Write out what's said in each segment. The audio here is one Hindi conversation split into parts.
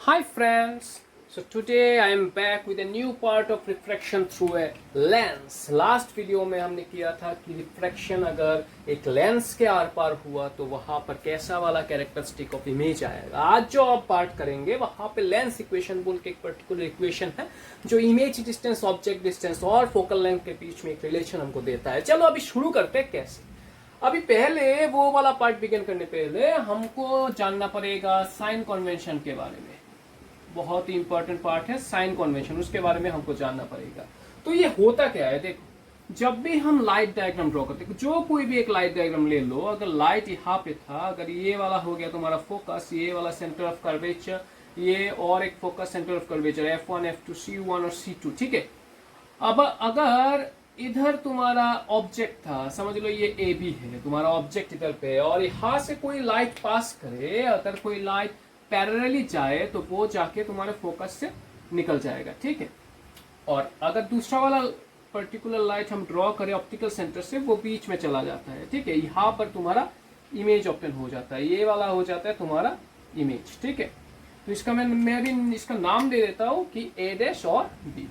Hi friends, so today I am back with a new part of refraction through a lens. Last video में हमने किया था कि रिफ्रैक्शन अगर एक लेंस के आर पार हुआ तो वहां पर कैसा वाला कैरेक्टरिस्टिक ऑफ इमेज आएगा। आज जो आप पार्ट करेंगे वहां पे लेंस इक्वेशन बोल के एक पर्टिकुलर इक्वेशन है जो इमेज डिस्टेंस, ऑब्जेक्ट डिस्टेंस और फोकल लेंथ के बीच में एक रिलेशन हमको देता है। चलो अभी शुरू करते हैं कैसे। अभी पहले वो वाला पार्ट बिगिन करने पहले हमको जानना पड़ेगा साइन कन्वेंशन के बारे में। बहुत ही इंपॉर्टेंट पार्ट है साइन कन्वेंशन, उसके बारे में हमको जानना पड़ेगा। तो ये होता क्या है, देखो जब भी हम लाइट डायग्राम ड्रॉ करते हैं, जो कोई भी एक लाइट डायग्राम ले लो, अगर लाइट यहाँ पे था, अगर ये वाला हो गया तुम्हारा फोकस, ये वाला सेंटर ऑफ कर्वेचर, ये और एक focus centre of curvature F1, F2, C1 और C2, ठीक है। अब अगर इधर तुम्हारा ऑब्जेक्ट था, समझ लो ये AB है तुम्हारा ऑब्जेक्ट इधर पे, और यहाँ से कोई लाइट पास करे, अगर कोई लाइट पैरेलली जाए तो वो जाके तुम्हारे फोकस से निकल जाएगा, ठीक है। और अगर दूसरा वाला पर्टिकुलर लाइट हम ड्रॉ करें ऑप्टिकल सेंटर से, वो बीच में चला जाता है, ठीक है। यहाँ पर तुम्हारा इमेज ऑप्टेन हो जाता है, ये वाला हो जाता है तुम्हारा इमेज, ठीक है। तो इसका मैं भी इसका नाम दे देता हूँ कि A' और B'।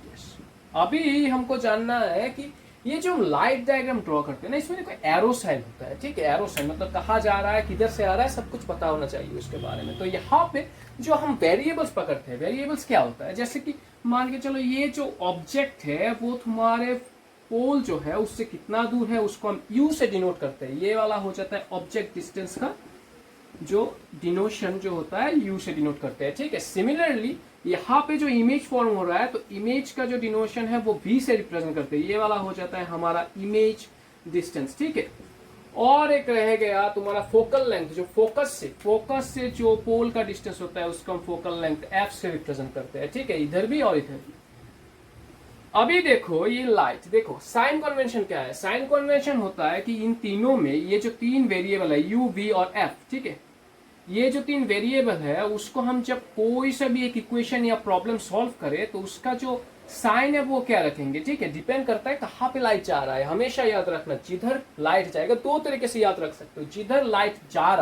अभी हमको जानना है कि ये जो लाइट डायग्राम ड्रॉ करते हैं ना, इसमें देखो एरो साइन होता है, ठीक है। एरो साइन मतलब कहाँ जा रहा है, किधर से आ रहा है, सब कुछ पता होना चाहिए उसके बारे में। तो यहाँ पे जो हम वेरिएबल्स पकड़ते हैं, वेरिएबल्स क्या होता है, जैसे कि मान के चलो ये जो ऑब्जेक्ट है वो तुम्हारे पोल जो है उससे कितना दूर है, उसको हम यू से डिनोट करते हैं। ये वाला हो जाता है ऑब्जेक्ट डिस्टेंस का जो डिनोशन जो होता है यू से डिनोट करते हैं, ठीक है। सिमिलरली यहाँ पे जो इमेज फॉर्म हो रहा है तो इमेज का जो डिनोशन है वो v से रिप्रेजेंट करते हैं, ये वाला हो जाता है हमारा इमेज डिस्टेंस, ठीक है। और एक रह गया तुम्हारा फोकल लेंथ, जो फोकस से जो पोल का डिस्टेंस होता है उसको हम फोकल लेंथ f से रिप्रेजेंट करते हैं, ठीक है, इधर भी और इधर भी। अभी देखो ये लाइट, देखो साइन कन्वेंशन क्या है। साइन कन्वेंशन होता है कि इन तीनों में ये जो तीन वेरिएबल है u, v और f, ठीक है, ये जो तीन वेरिएबल है उसको हम जब कोई सा भी एक इक्वेशन या प्रॉब्लम सॉल्व करें तो उसका जो साइन है वो क्या रखेंगे, ठीक है। डिपेंड करता है कहाँ पे लाइट जा रहा है। हमेशा याद रखना, जिधर लाइट जाएगा, दो तरीके से याद रख सकते हो। जिधर लाइट जा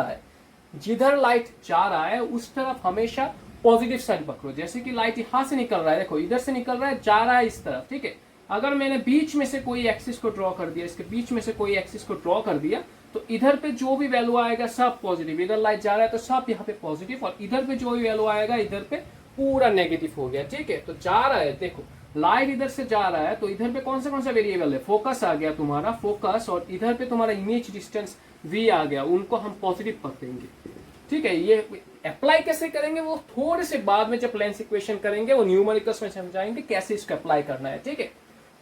रहा है उस तरफ हमेशा पॉजिटिव साइन पकड़ो। जैसे कि लाइट यहाँ से निकल रहा है, देखो इधर से निकल रहा है, जा रहा है इस तरफ, ठीक है। अगर मैंने बीच में से कोई एक्सिस को ड्रॉ कर दिया, इसके बीच में से कोई एक्सिस को ड्रॉ कर दिया, तो इधर पे जो भी वैल्यू आएगा सब पॉजिटिव। इधर लाइट जा रहा है तो सब यहाँ पे पॉजिटिव, और इधर पे जो भी वैल्यू आएगा इधर पे पूरा नेगेटिव हो गया, ठीक है। तो जा रहा है, देखो लाइट इधर से जा रहा है तो इधर पे कौन सा वेरिएबल है, फोकस आ गया तुम्हारा फोकस, और इधर पे तुम्हारा इमेज डिस्टेंस v आ गया, उनको हम पॉजिटिव पकड़ेंगे, ठीक है। ये अप्लाई कैसे करेंगे वो थोड़े से बाद में जब लेंस इक्वेशन करेंगे वो न्यूमेरिकल्स में समझाएंगे कैसे इसको अप्लाई करना है, ठीक है।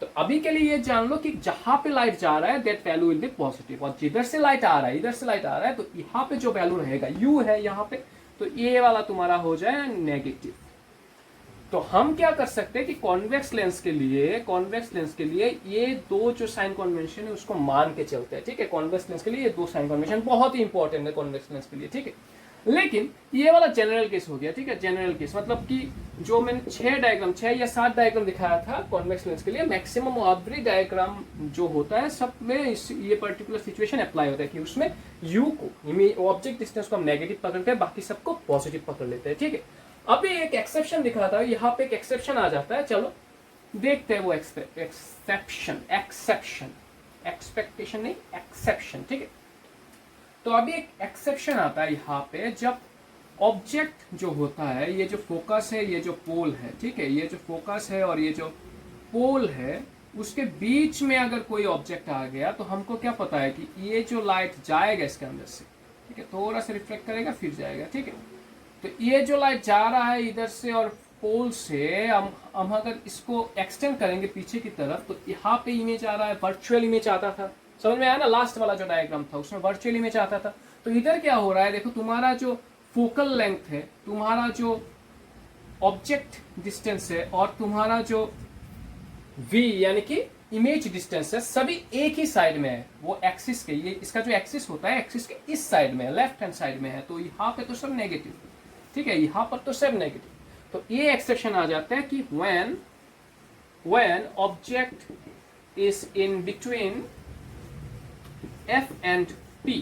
तो अभी के लिए ये जान लो कि जहां पे लाइट जा रहा है that value will be positive, और जिधर से लाइट आ रहा है, इधर से लाइट आ रहा है, तो यहाँ पे जो वैल्यू रहेगा u है यहाँ पे, तो ये वाला तुम्हारा हो जाए नेगेटिव। तो हम क्या कर सकते हैं कि कॉन्वेक्स लेंस के लिए ये दो जो साइन कन्वेंशन है उसको मान के चलते हैं, ठीक है। कॉन्वेक्स लेंस के लिए ये दो साइन कन्वेंशन बहुत ही इंपॉर्टेंट है कॉन्वेक्स लेंस के लिए, ठीक है। लेकिन ये वाला जनरल केस हो गया, ठीक है। जनरल केस मतलब कि जो मैंने 6 या 7 डायग्राम दिखाया था कॉन्वेक्स लेंस के लिए, मैक्सिमम एवरी डायग्राम जो होता है सब में ये पर्टिकुलर सिचुएशन अप्लाई होता है कि उसमें यू को ऑब्जेक्ट डिस्टेंस को हम नेगेटिव पकड़ते हैं, बाकी सबको पॉजिटिव पकड़ लेते हैं, ठीक है। अभी एक एक्सेप्शन दिखाता है, यहाँ पे एक एक्सेप्शन आ जाता है, चलो देखते हैं वो एक्सेप्शन एक्सपेक्टेशन नहीं, एक्सेप्शन, ठीक है। तो अभी एक एक्सेप्शन आता है यहाँ पे, जब ऑब्जेक्ट जो होता है, ये जो फोकस है, ये जो पोल है, ठीक है, ये जो फोकस है और ये जो पोल है, उसके बीच में अगर कोई ऑब्जेक्ट आ गया तो हमको क्या पता है कि ये जो लाइट जाएगा इसके अंदर से, ठीक है, थोड़ा सा रिफ्लेक्ट करेगा फिर जाएगा, ठीक है। तो ये जो लाइट जा रहा है इधर से और पोल से, हम अगर इसको एक्सटेंड करेंगे पीछे की तरफ तो यहाँ पे इमेज आ रहा है, वर्चुअल इमेज आता था, समझ में आया ना। लास्ट वाला जो डायग्राम था उसमें वर्चुअल इमेज आता था। तो इधर क्या हो रहा है, देखो तुम्हारा जो फोकल लेंथ है, तुम्हारा जो ऑब्जेक्ट डिस्टेंस है और तुम्हारा जो v यानी कि इमेज डिस्टेंस है, सभी एक ही साइड में है। वो एक्सिस के, ये इसका जो एक्सिस होता है एक्सिस के इस साइड में है, लेफ्ट हैंड साइड में है। तो यहाँ पे तो सब नेगेटिव, ठीक है, यहाँ पर तो सब नेगेटिव। तो ये एक्सेप्शन आ जाता है कि when object is in between f and p,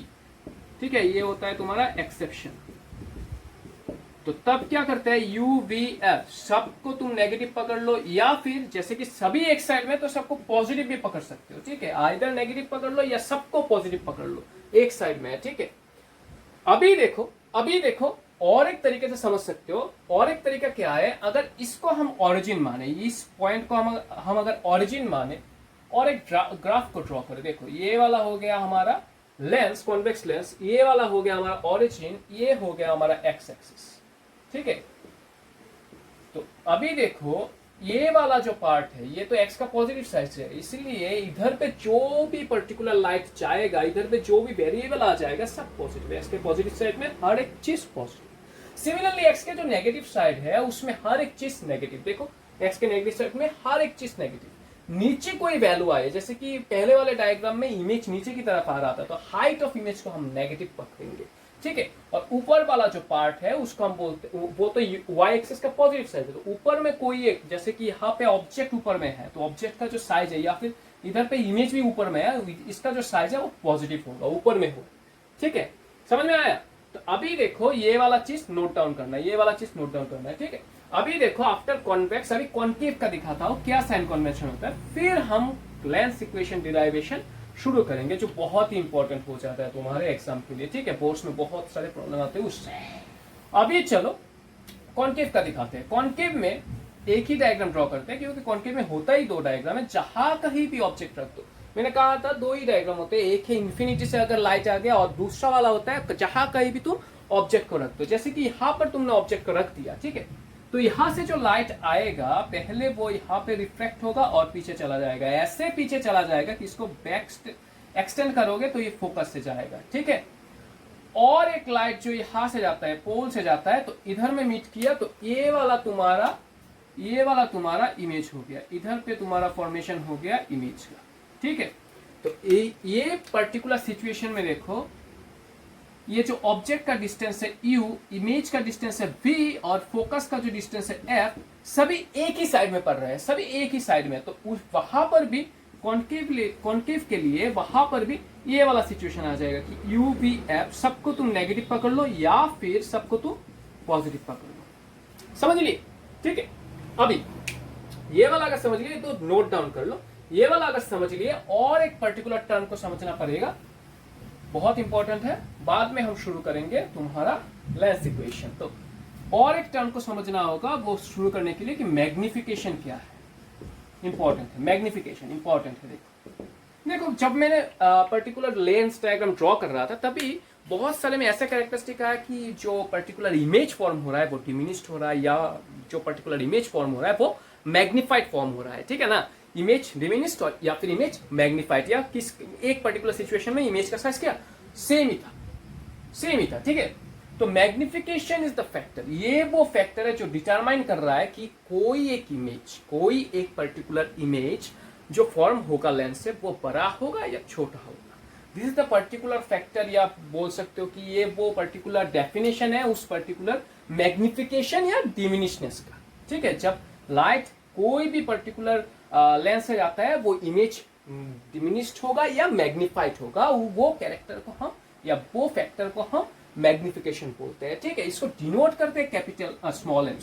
ठीक है, ये होता है तुम्हारा एक्सेप्शन, तो तब क्या करते हैं, यू वी एफ सबको तुम नेगेटिव पकड़ लो, या फिर जैसे कि सभी एक साइड में तो सबको पॉजिटिव भी पकड़ सकते हो, ठीक है, आइदर नेगेटिव पकड़ लो या सबको पॉजिटिव पकड़ लो, एक साइड में है, ठीक है। अभी देखो और एक तरीके से समझ सकते हो। और एक तरीका क्या है, अगर इसको हम ओरिजिन माने, इस पॉइंट को हम अगर ओरिजिन माने और एक ग्राफ को ड्रॉ करें, देखो ये वाला हो गया हमारा लेंस, कॉन्वेक्स लेंस, ये वाला हो गया हमारा ओरिजिन, ये हो गया हमारा एक्स एक्सिस, ठीक है। तो अभी देखो ये वाला जो पार्ट है ये तो एक्स का पॉजिटिव साइड है, इसलिए इधर पे जो भी पर्टिकुलर लाइट जाएगा, इधर पे जो भी वेरिएबल आ जाएगा सब पॉजिटिव है। एक्स के पॉजिटिव साइड में हर एक चीज पॉजिटिव। सिमिलरली एक्स के जो नेगेटिव साइड है उसमें हर एक चीज नेगेटिव। देखो एक्स के नेगेटिव साइड में हर एक चीज नेगेटिव। नीचे कोई वैल्यू आए, जैसे कि पहले वाले डायग्राम में इमेज नीचे की तरफ आ रहा था, तो हाइट ऑफ इमेज को हम नेगेटिव पकड़ेंगे, ठीक है। और ऊपर वाला जो पार्ट है उसको हम बोलते, वो तो वाई एक्सिस का पॉजिटिव साइड है। तो ऊपर में कोई एक, जैसे कि यहाँ पे ऑब्जेक्ट ऊपर में है, तो ऑब्जेक्ट का जो साइज है, या फिर इधर पे इमेज भी ऊपर में है, इसका जो साइज है वो पॉजिटिव होगा, ऊपर में हो, ठीक है। समझ में आया? तो अभी देखो ये वाला चीज नोट डाउन करना है, ये वाला चीज नोट डाउन करना है, ठीक है। अभी देखो आफ्टर कॉन्वेक्स, अभी कॉन्केव का दिखाता हूं क्या साइन कन्वेंशन होता है, फिर हम लेंस इक्वेशन डिराइवेशन शुरू करेंगे, जो बहुत ही इंपॉर्टेंट हो जाता है तुम्हारे एग्जाम के लिए, ठीक है। बोर्ड्स में बहुत सारे प्रॉब्लम आते हैं उससे। अभी चलो कॉन्केव का दिखाते हैं। कॉन्केव में एक ही डायग्राम ड्रॉ करते हैं, क्योंकि कॉन्केव में होता ही दो डायग्राम है, जहां कहीं भी ऑब्जेक्ट रख दो। मैंने कहा था दो ही डायग्राम होते हैं, एक है इन्फिनिटी से अगर लाइट आ गया, और दूसरा वाला होता है जहां कहीं भी तुम ऑब्जेक्ट को रख दो। जैसे कि यहाँ पर तुमने ऑब्जेक्ट को रख दिया, ठीक है, तो यहां से जो लाइट आएगा पहले वो यहाँ पे रिफ्लेक्ट होगा और पीछे चला जाएगा, ऐसे पीछे चला जाएगा कि इसको बैक एक्सटेंड करोगे तो ये फोकस से जाएगा, ठीक है। और एक लाइट जो यहां से जाता है, पोल से जाता है, तो इधर में मीट किया, तो ये वाला तुम्हारा इमेज हो गया, इधर पे तुम्हारा फॉर्मेशन हो गया इमेज का, ठीक है। तो ये पर्टिकुलर सिचुएशन में देखो, ये जो ऑब्जेक्ट का डिस्टेंस है u, इमेज का डिस्टेंस है v, और फोकस का जो डिस्टेंस है f, सभी एक ही साइड में पड़ रहे हैं, सभी एक ही साइड में। तो वहां पर भी कॉन्केव के लिए वहां पर भी ये वाला सिचुएशन आ जाएगा कि u v f सबको तुम नेगेटिव पकड़ लो या फिर सबको तुम पॉजिटिव पकड़ लो। समझ लिए? ठीक है। अभी ये वाला अगर समझ लिए तो नोट डाउन कर लो, ये वाला अगर समझ लिए और एक पर्टिकुलर टर्म को समझना पड़ेगा, बहुत इंपॉर्टेंट है, बाद में हम शुरू करेंगे तुम्हारा लेंस इक्वेशन। तो और एक टर्म को समझना होगा वो शुरू करने के लिए कि मैग्निफिकेशन क्या है, इंपॉर्टेंट है, मैग्निफिकेशन इंपॉर्टेंट है। देखो जब मैंने पर्टिकुलर लेंस डायग्राम ड्रॉ कर रहा था तभी बहुत सारे में ऐसा कैरेक्टरिस्टिक आया कि जो पर्टिकुलर इमेज फॉर्म हो रहा है वो डिमिनिश्ड हो रहा है, या जो पर्टिकुलर इमेज फॉर्म हो रहा है वो मैग्निफाइड फॉर्म हो रहा है, ठीक है ना। इमेज डिमिनिश्ड या फिर इमेज मैग्निफाइड, या किस एक पर्टिकुलर सिचुएशन में इमेज का साइज क्या सेम ही था, ठीक है। तो मैग्निफिकेशन इज द फैक्टर, ये वो फैक्टर है जो डिटरमाइन कर रहा है कि कोई एक पर्टिकुलर इमेज जो फॉर्म होगा लेंस से वो बड़ा होगा या छोटा होगा। This is the particular factor, या बोल सकते हो कि ये वो पर्टिकुलर डेफिनेशन है उस पर्टिकुलर मैग्निफिकेशन या डिमिनिशनेस का, ठीक है। जब लाइट कोई भी पर्टिकुलर लेंस से जाता है वो इमेज डिमिनिश्ड होगा या मैग्निफाइड होगा, वो कैरेक्टर को हम या वो फैक्टर को हम मैग्निफिकेशन बोलते हैं, ठीक है। इसको डिनोट करते हैं कैपिटल स्मॉल एम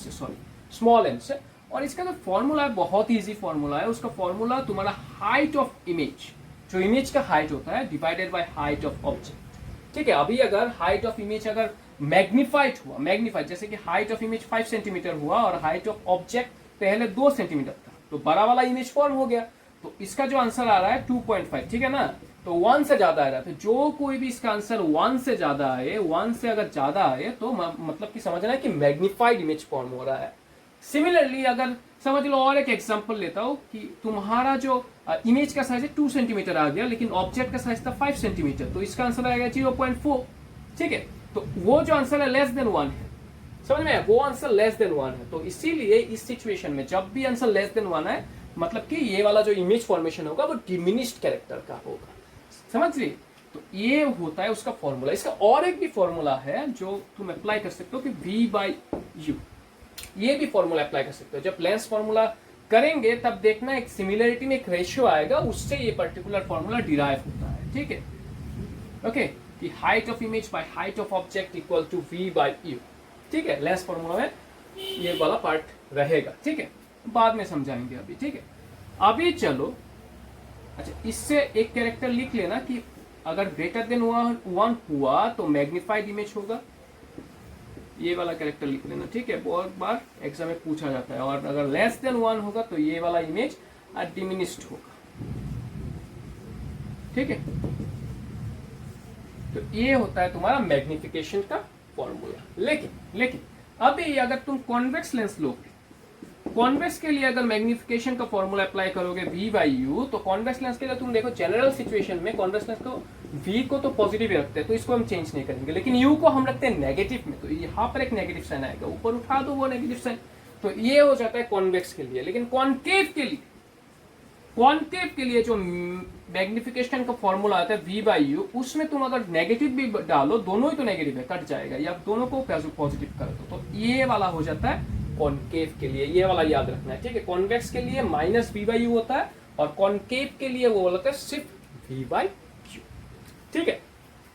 से। और इसका जो फॉर्मूला है बहुत ही इजी फॉर्मूला है, उसका फॉर्मूला तुम्हारा हाइट ऑफ इमेज, जो इमेज का हाइट होता है divided by height of object, ठीक है। अभी अगर हाइट ऑफ इमेज अगर मैग्निफाइड जैसे कि हाइट ऑफ इमेज 5 सेंटीमीटर हुआ और हाइट ऑफ ऑब्जेक्ट पहले 2 सेंटीमीटर था, तो बड़ा वाला इमेज फॉर्म हो गया, तो इसका जो आंसर आ रहा है 2.5, ठीक है ना। तो 1 से ज्यादा आ रहा है, तो जो कोई भी इसका आंसर 1 से ज्यादा आए, 1 से अगर ज्यादा आए तो मतलब कि समझना है कि मैग्निफाइड इमेज फॉर्म हो रहा है। सिमिलरली अगर समझ लो, और एक एग्जांपल लेता हूं कि तुम्हारा जो इमेज का साइज है 2 सेंटीमीटर आ गया, लेकिन ऑब्जेक्ट का साइज था 5 सेंटीमीटर, तो इसका आंसर आएगा 0.4, ठीक है। तो वो जो आंसर है लेस देन 1 है, समझ में, वो आंसर लेस देन 1 है। तो इसीलिए इस सिचुएशन में जब भी आंसर लेस देन 1 है, मतलब कि ये वाला जो इमेज फॉर्मेशन होगा वो डिमिनिश्ड कैरेक्टर का होगा, समझ ली। तो ये होता है उसका फॉर्मूला। इसका और एक भी फॉर्मूला है जो तुम अप्लाई कर सकते हो कि v/u, ये भी फॉर्मूला अप्लाई कर सकते हो। जब लेंस फॉर्मूला करेंगे तब देखना एक सिमिलरिटी में एक रेशियो आएगा, उससे ये पर्टिकुलर फॉर्मूला डिराइव होता है, ठीक है। ओके, कि height of image by height of object equal to v/u, ठीक है, लेंस फॉर्मूला में ये वाला पार्ट रहेगा, ठीक है, बाद में समझाएंगे अभी, ठीक है। अभी चलो, अच्छा इससे एक कैरेक्टर लिख लेना कि अगर ग्रेटर देन 1 हुआ तो मैग्नीफाइड इमेज होगा, ये वाला कैरेक्टर लिख लेना, ठीक है, बहुत बार एग्जाम में पूछा जाता है। और अगर लेस देन 1 होगा तो ये वाला इमेज डिमिनिश्ड होगा, ठीक है। तो ये होता है तुम्हारा मैग्निफिकेशन का फॉर्मूला। लेकिन अभी अगर तुम कॉन्वेक्स लेंस लोगे, कॉन्वेक्स के लिए अगर मैग्निफिकेशन का फॉर्मूला अप्लाई करोगे V/U, तो कॉन्वेक्स लेंस के लिए तुम देखो जनरल सिचुएशन में कॉन्वेक्स लेंस को V को तो पॉजिटिव ही रखते हैं, तो इसको हम चेंज नहीं करेंगे, लेकिन U को हम रखते हैं नेगेटिव में, तो यहाँ पर एक नेगेटिव साइन आएगा, ऊपर उठा दो वो नेगेटिव साइन, तो ये हो जाता है कॉन्वेक्स के लिए। लेकिन कॉन्केव के लिए जो मैग्निफिकेशन का फॉर्मूला आता है V/U, उसमें तुम अगर नेगेटिव भी डालो, दोनों ही तो नेगेटिव है, कट जाएगा, या दोनों को पॉजिटिव कर दो, तो ये वाला हो जाता है कॉन्केव के लिए। ये वाला याद रखना है, ठीक है। कॉन्वेक्स के लिए -V/U होता है और कॉन्केव के लिए वो होता है सिर्फ V/U, ठीक है।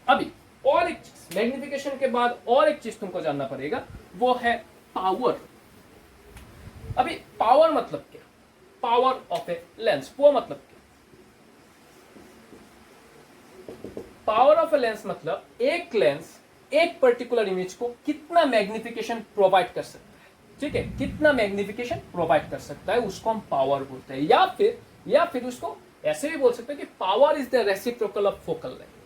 अभी और एक चीज, मैग्निफिकेशन के बाद और एक चीज तुमको जानना पड़ेगा, वो है पावर। अभी पावर मतलब क्या? पावर ऑफ ए लेंस, वो मतलब क्या? पावर ऑफ ए लेंस मतलब एक लेंस एक पर्टिकुलर इमेज को कितना मैग्निफिकेशन प्रोवाइड कर सकता है, ठीक है, कितना मैग्निफिकेशन प्रोवाइड कर सकता है, उसको हम पावर बोलते हैं। या फिर उसको ऐसे भी बोल सकते हैं कि power is the reciprocal of focal length.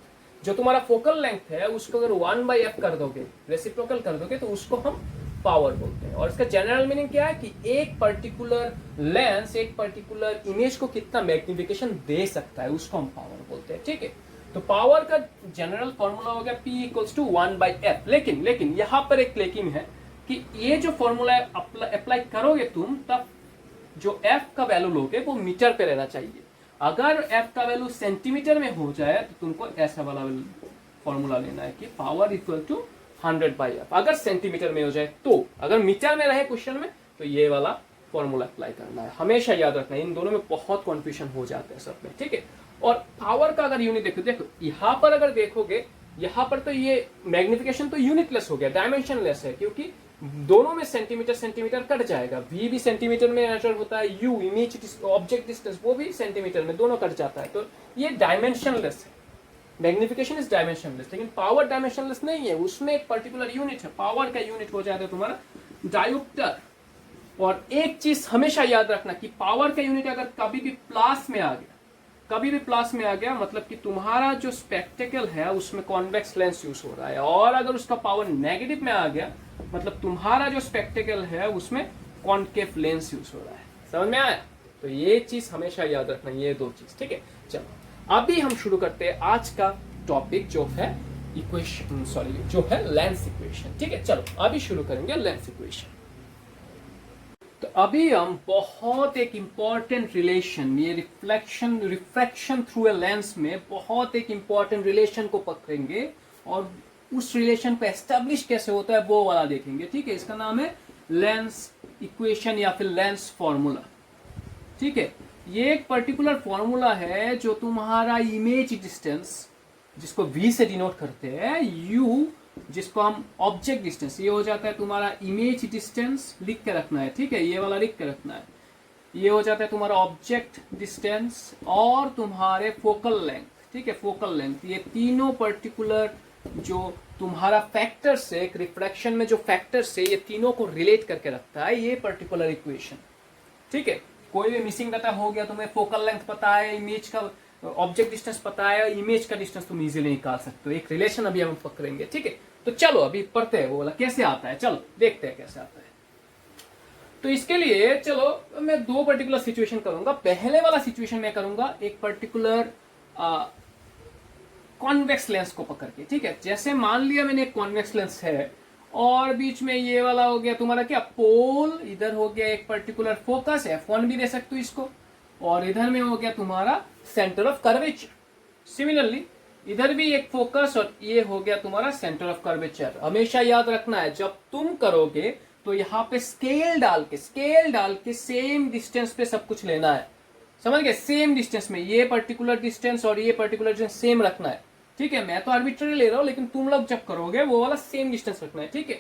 जो तुम्हारा फोकल लेंथ है उसको अगर 1/f कर दोगे, रेसिप्रोकल कर दोगे, तो उसको हम पावर बोलते हैं। और इसका जनरल मीनिंग क्या है कि एक पर्टिकुलर लेंस एक पर्टिकुलर इमेज को कितना मैग्निफिकेशन दे सकता है, उसको हम पावर बोलते हैं, ठीक है। तो पावर का जनरल फॉर्मूला हो गया P = 1/f। लेकिन यहां पर एक लेकिन है कि ये जो फॉर्मूला अप्लाई करोगे तुम, तब जो f का वैल्यू लोगे वो मीटर पे रहना चाहिए। अगर f का वैल्यू सेंटीमीटर में हो जाए तो तुमको ऐसा वाला फॉर्मूला लेना है कि पावर = 100/f, अगर सेंटीमीटर में हो जाए तो। अगर मीटर में रहे क्वेश्चन में तो ये वाला फॉर्मूला अप्लाई करना है, हमेशा याद रखना है। इन दोनों में बहुत कंफ्यूजन हो जाता है सब में, ठीक है। और पावर का अगर यूनिट देखो यहां पर अगर देखोगे, यहां पर तो ये मैग्निफिकेशन तो यूनिटलेस हो गया, डायमेंशनलेस है, क्योंकि दोनों में सेंटीमीटर कट जाएगा। V भी सेंटीमीटर में मेजर होता है, U इमेज ऑब्जेक्ट डिस्टेंस वो भी सेंटीमीटर में, दोनों कट जाता है, तो ये डायमेंशनलेस है। मैग्निफिकेशन इज डायमेंशनलेस, लेकिन पावर डायमेंशनलेस नहीं है, उसमें एक पर्टिकुलर यूनिट है। पावर का यूनिट हो जाता है तुम्हारा डायोप्टर। और एक चीज हमेशा याद रखना कि पावर का यूनिट अगर कभी भी प्लस में आ गया, मतलब कि तुम्हारा जो स्पेक्टेकल है उसमें कॉन्वेक्स लेंस यूज हो रहा है, और अगर उसका पावर नेगेटिव में आ गया, मतलब तुम्हारा जो स्पेक्टेकल है उसमें कॉन्केव लेंस यूज हो रहा है। समझ में आया? तो ये चीज हमेशा याद रखना, ये दो चीज, ठीक है। चलो अभी हम शुरू करते हैं आज का टॉपिक, जो है लेंस इक्वेशन, ठीक है। चलो अभी शुरू करेंगे लेंस इक्वेशन। तो अभी हम बहुत एक इंपॉर्टेंट रिलेशन, ये रिफ्रैक्शन थ्रू ए लेंस में बहुत एक इंपॉर्टेंट रिलेशन को पकड़ेंगे, और उस रिलेशन को एस्टेब्लिश कैसे होता है वो वाला देखेंगे, ठीक है। इसका नाम है लेंस इक्वेशन या फिर लेंस फॉर्मूला, ठीक है। ये एक पर्टिकुलर फॉर्मूला है जो तुम्हारा इमेज डिस्टेंस, जिसको V से डिनोट करते हैं, U जिसको हम ऑब्जेक्ट डिस्टेंस, ये हो जाता है तुम्हारा इमेज डिस्टेंस, लिख के रखना है, ठीक है, ये वाला लिख के रखना है। ये हो जाता है तुम्हारा ऑब्जेक्ट डिस्टेंस और तुम्हारे फोकल लेंथ, ठीक है, फोकल लेंथ। ये तीनों पर्टिकुलर जो तुम्हारा फैक्टर से, एक रिफ्रैक्शन में जो फैक्टर से ये तीनों को रिलेट करके रखता है ये पर्टिकुलर इक्वेशन, ठीक है। कोई भी मिसिंग डाटा हो गया, तुम्हें फोकल लेंथ पता है, इमेज का ऑब्जेक्ट डिस्टेंस पता है, इमेज का डिस्टेंस तुम इजीली निकाल सकते हो। एक रिलेशन अभी हम पकड़ेंगे, ठीक है। तो चलो अभी पढ़ते हैं वो वाला कैसे आता है, चलो देखते हैं कैसे आता है। तो इसके लिए चलो मैं दो पर्टिकुलर सिचुएशन करूंगा। पहले वाला सिचुएशन मैं करूंगा एक पर्टिकुलर कॉन्वेक्स लेंस को पकड़ के, ठीक है। जैसे मान लिया मैंने एक कॉन्वेक्स लेंस है और बीच में ये वाला हो गया तुम्हारा क्या, पोल, इधर हो गया एक पर्टिकुलर फोकस, F1 भी दे सकते हो इसको, और इधर में हो गया तुम्हारा सेंटर ऑफ कर्वेचर। सिमिलरली इधर भी एक फोकस और ये हो गया तुम्हारा सेंटर ऑफ कर्वेचर। हमेशा याद रखना है जब तुम करोगे तो यहाँ पे स्केल डाल के सेम डिस्टेंस पे सब कुछ लेना है, समझ गए, सेम डिस्टेंस में, ये पर्टिकुलर डिस्टेंस और ये पर्टिकुलर डिस्टेंस सेम रखना है, ठीक है। मैं तो आर्बिट्ररी ले रहा हूं, लेकिन तुम लोग जब करोगे वो वाला सेम डिस्टेंस रखना है, ठीक है।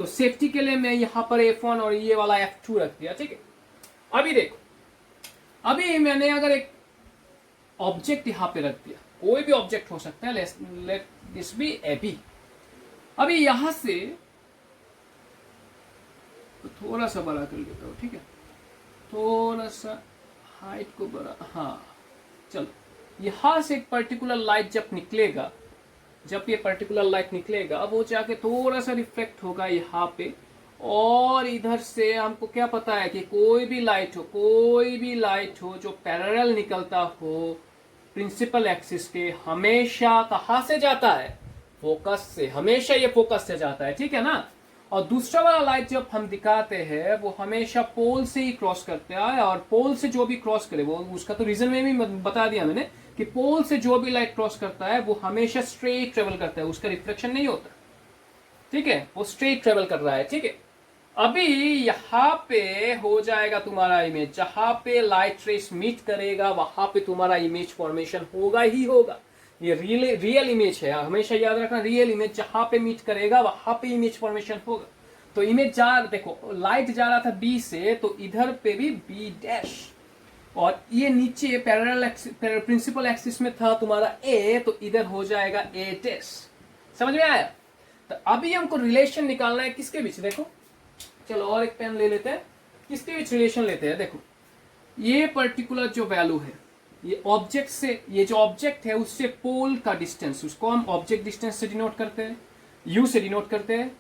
तो सेफ्टी के लिए मैं यहाँ पर F1 और ये वाला F2 रख दिया, ठीक है। अभी देखो, अभी मैंने अगर एक ऑब्जेक्ट यहाँ पे रख दिया, कोई भी ऑब्जेक्ट हो सकता है, let this be A B. अभी यहां से तो थोड़ा सा बड़ा कर लेता हूँ, ठीक है, थोड़ा सा हाइट को बड़ा, हाँ चलो। यहां से एक पर्टिकुलर लाइट जब निकलेगा, जब ये पर्टिकुलर लाइट निकलेगा वो जाके थोड़ा सा रिफ्लेक्ट होगा यहाँ पे, और इधर से हमको क्या पता है कि कोई भी लाइट हो, कोई भी लाइट हो जो पैरेलल निकलता हो प्रिंसिपल एक्सिस के, हमेशा कहाँ से जाता है, फोकस से, हमेशा ये फोकस से जाता है, ठीक है ना। और दूसरा वाला लाइट जब हम दिखाते हैं वो हमेशा पोल से ही क्रॉस करता है, और पोल से जो भी क्रॉस करे, वो उसका तो रीजन में भी बता दिया मैंने कि पोल से जो भी लाइट क्रॉस करता है वो हमेशा स्ट्रेट ट्रेवल करता है, उसका रिफ्लेक्शन नहीं होता, ठीक है, वो स्ट्रेट ट्रेवल कर रहा है, ठीक है। अभी यहाँ पे हो जाएगा तुम्हारा इमेज, जहां पे लाइट रेस मीट करेगा वहां पे तुम्हारा इमेज फॉर्मेशन होगा ही होगा। ये रियल इमेज है, हमेशा याद रखना, रियल इमेज जहां पे मीट करेगा वहां पे इमेज फॉर्मेशन होगा। तो इमेज देखो लाइट जा रहा था बी से, तो इधर पे भी बी डैश, और ये नीचे पैरेलल प्रिंसिपल एक्सिस में था तुम्हारा ए, तो इधर हो जाएगा ए डैश। समझ में आया। तो अभी हमको रिलेशन निकालना है किसके बीच, देखो चलो और एक पेन ले लेते हैं, किसके बीच रिलेशन लेते हैं। देखो ये पर्टिकुलर जो वैल्यू है, ये ऑब्जेक्ट से, ये जो ऑब्जेक्ट है उससे पोल का डिस्टेंस, उसको हम ऑब्जेक्ट डिस्टेंस से डिनोट करते हैं, यू से डिनोट करते हैं,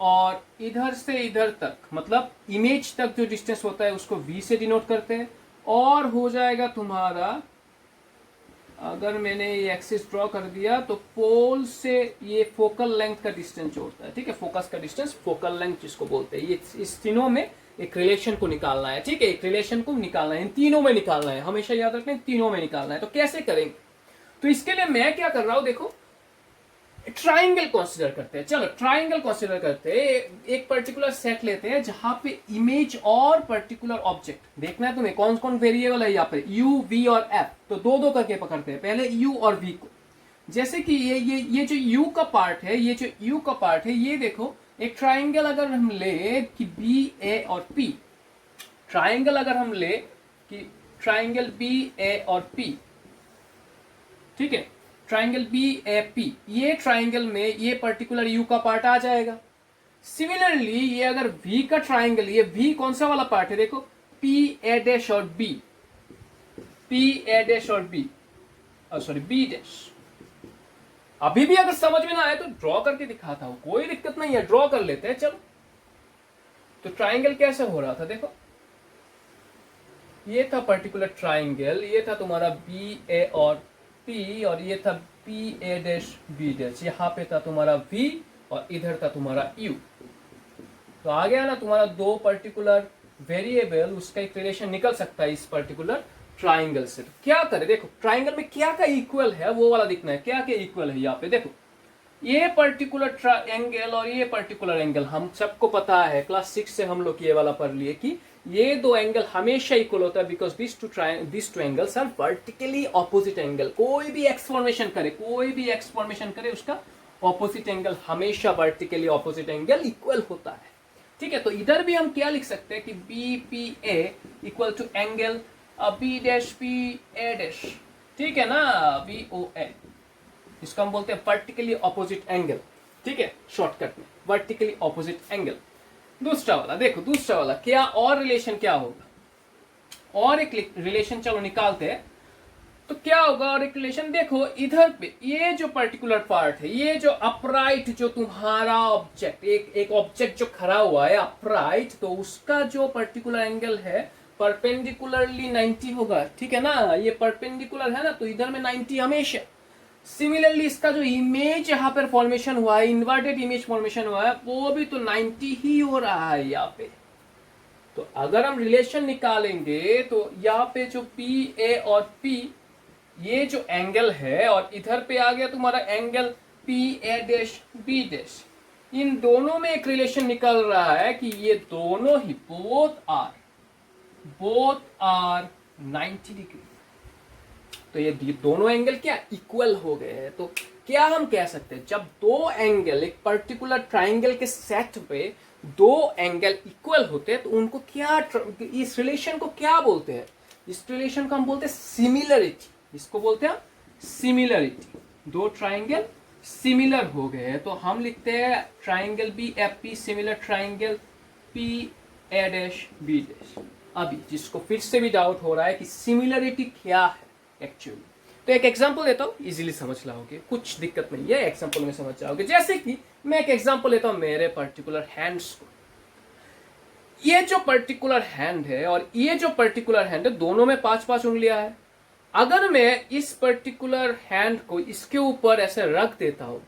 और इधर से इधर तक मतलब इमेज तक जो डिस्टेंस होता है उसको वी से डिनोट करते हैं, और हो जाएगा तुम्हारा, अगर मैंने ये एक्सिस ड्रॉ कर दिया तो पोल से ये फोकल लेंथ का डिस्टेंस जोड़ता है, ठीक है, फोकस का डिस्टेंस, फोकल लेंथ जिसको बोलते हैं। ये इस तीनों में एक रिलेशन को निकालना है, ठीक है, एक रिलेशन को निकालना है, इन तीनों में निकालना है, हमेशा याद रखना, तीनों में निकालना है। तो कैसे करेंगे, तो इसके लिए मैं क्या कर रहा हूं, देखो ट्राइंगल कंसीडर करते हैं, चलो ट्राइंगल कंसीडर करते हैं, एक पर्टिकुलर सेट लेते हैं जहां पे इमेज और पर्टिकुलर ऑब्जेक्ट, देखना है तुम्हें कौन कौन वेरिएबल है यहाँ पे, यू वी और एफ, तो दो दो करके पकड़ते हैं, पहले यू और वी को। जैसे कि ये जो यू का पार्ट है, ये जो यू का पार्ट है, ये देखो एक ट्राइंगल अगर हम ले कि बी ए और पी, ट्राइंगल अगर हम ले कि ट्राइंगल बी ए और पी, ठीक है, ट्राइंगल बी ए पी, ये ट्राइंगल में ये पर्टिकुलर यू का पार्ट आ जाएगा। सिमिलरली ये अगर वी का ट्राइंगल, ये वी कौन सा वाला पार्ट है, देखो पी ए डैश और बी, पी ए डैश और बी, सॉरी बी डैश। अभी भी अगर समझ में ना आए तो ड्रॉ करके दिखाता हूं, कोई दिक्कत नहीं है, ड्रॉ कर लेते हैं चलो। तो ट्राइंगल कैसे हो रहा था, देखो ये था पर्टिकुलर ट्राइंगल, ये था तुम्हारा बी ए और पी, और ये था P A dash B dash, यहाँ पे था तुम्हारा वी और इधर था तुम्हारा यू। तो आ गया ना तुम्हारा दो पर्टिकुलर वेरिएबल, उसका एक रिलेशन निकल सकता है इस पर्टिकुलर ट्राइंगल से। तो क्या करें, देखो ट्राइंगल में क्या का इक्वल है वो वाला दिखना है, क्या क्या इक्वल है यहाँ पे, देखो ये पर्टिकुलर एंगल और ये पर्टिकुलर एंगल, हम सबको पता है, क्लास 6 से हम लोग ये वाला पढ़ लिए कि ये दो एंगल हमेशा इक्वल होता है, because this two angles are vertically opposite angle. कोई भी एक्स फॉर्मेशन करे, कोई भी एक्स फॉर्मेशन करे, उसका ऑपोजिट एंगल हमेशा वर्टिकली ऑपोजिट एंगल इक्वल होता है, ठीक है। तो इधर भी हम क्या लिख सकते हैं कि B P A equal to angle B dash P A dash, ठीक है ना, बी ओ ए, इसको हम बोलते हैं वर्टिकली ऑपोजिट एंगल, ठीक है, शॉर्टकट में वर्टिकली ऑपोजिट एंगल। दूसरा वाला देखो, दूसरा वाला क्या और रिलेशन क्या होगा, और एक रिलेशन चलो निकालते हैं। तो क्या होगा और एक रिलेशन, देखो इधर पे ये जो पर्टिकुलर पार्ट है, ये जो अपराइट जो तुम्हारा ऑब्जेक्ट, एक ऑब्जेक्ट जो खड़ा हुआ है अपराइट, तो उसका जो पर्टिकुलर एंगल है परपेंडिकुलरली 90 होगा, ठीक है ना, ये परपेंडिकुलर है ना, तो इधर में 90 हमेशा। सिमिलरली इसका जो इमेज यहाँ पर फॉर्मेशन हुआ है, इन्वर्टेड इमेज फॉर्मेशन हुआ है, वो भी तो 90 ही हो रहा है यहाँ पे। तो अगर हम रिलेशन निकालेंगे तो यहाँ पे जो पी ए और पी, ये जो एंगल है, और इधर पे आ गया तुम्हारा angle P A dash B dash, इन दोनों में एक रिलेशन निकल रहा है कि ये दोनों ही बोथ आर 90 डिग्री। तो ये दोनों एंगल क्या इक्वल हो गए हैं। तो क्या हम कह सकते हैं, जब दो एंगल एक पर्टिकुलर ट्राइंगल के सेट पे दो एंगल इक्वल होते हैं तो उनको क्या, इस रिलेशन को क्या बोलते हैं? इस रिलेशन को हम बोलते हैं सिमिलरिटी। इसको बोलते हैं सिमिलरिटी। दो ट्राइंगल सिमिलर हो गए हैं तो हम लिखते हैं triangle B F P similar triangle P A dash B dash. अभी जिसको फिर से भी डाउट हो रहा है कि सिमिलरिटी क्या है एक्चुअली, तो एक एग्जांपल देता हूं, इजीली समझ लाओगे, कुछ दिक्कत नहीं है, एग्जांपल में समझ जाओगे। जैसे कि मैं एक एग्जांपल लेता हूं मेरे पर्टिकुलर हैंड्स को। ये जो पर्टिकुलर हैंड है और ये जो पर्टिकुलर हैंड है, दोनों में 5-5 उंगलियां है। अगर मैं इस पर्टिकुलर हैंड को इसके ऊपर ऐसे रख देता हूं,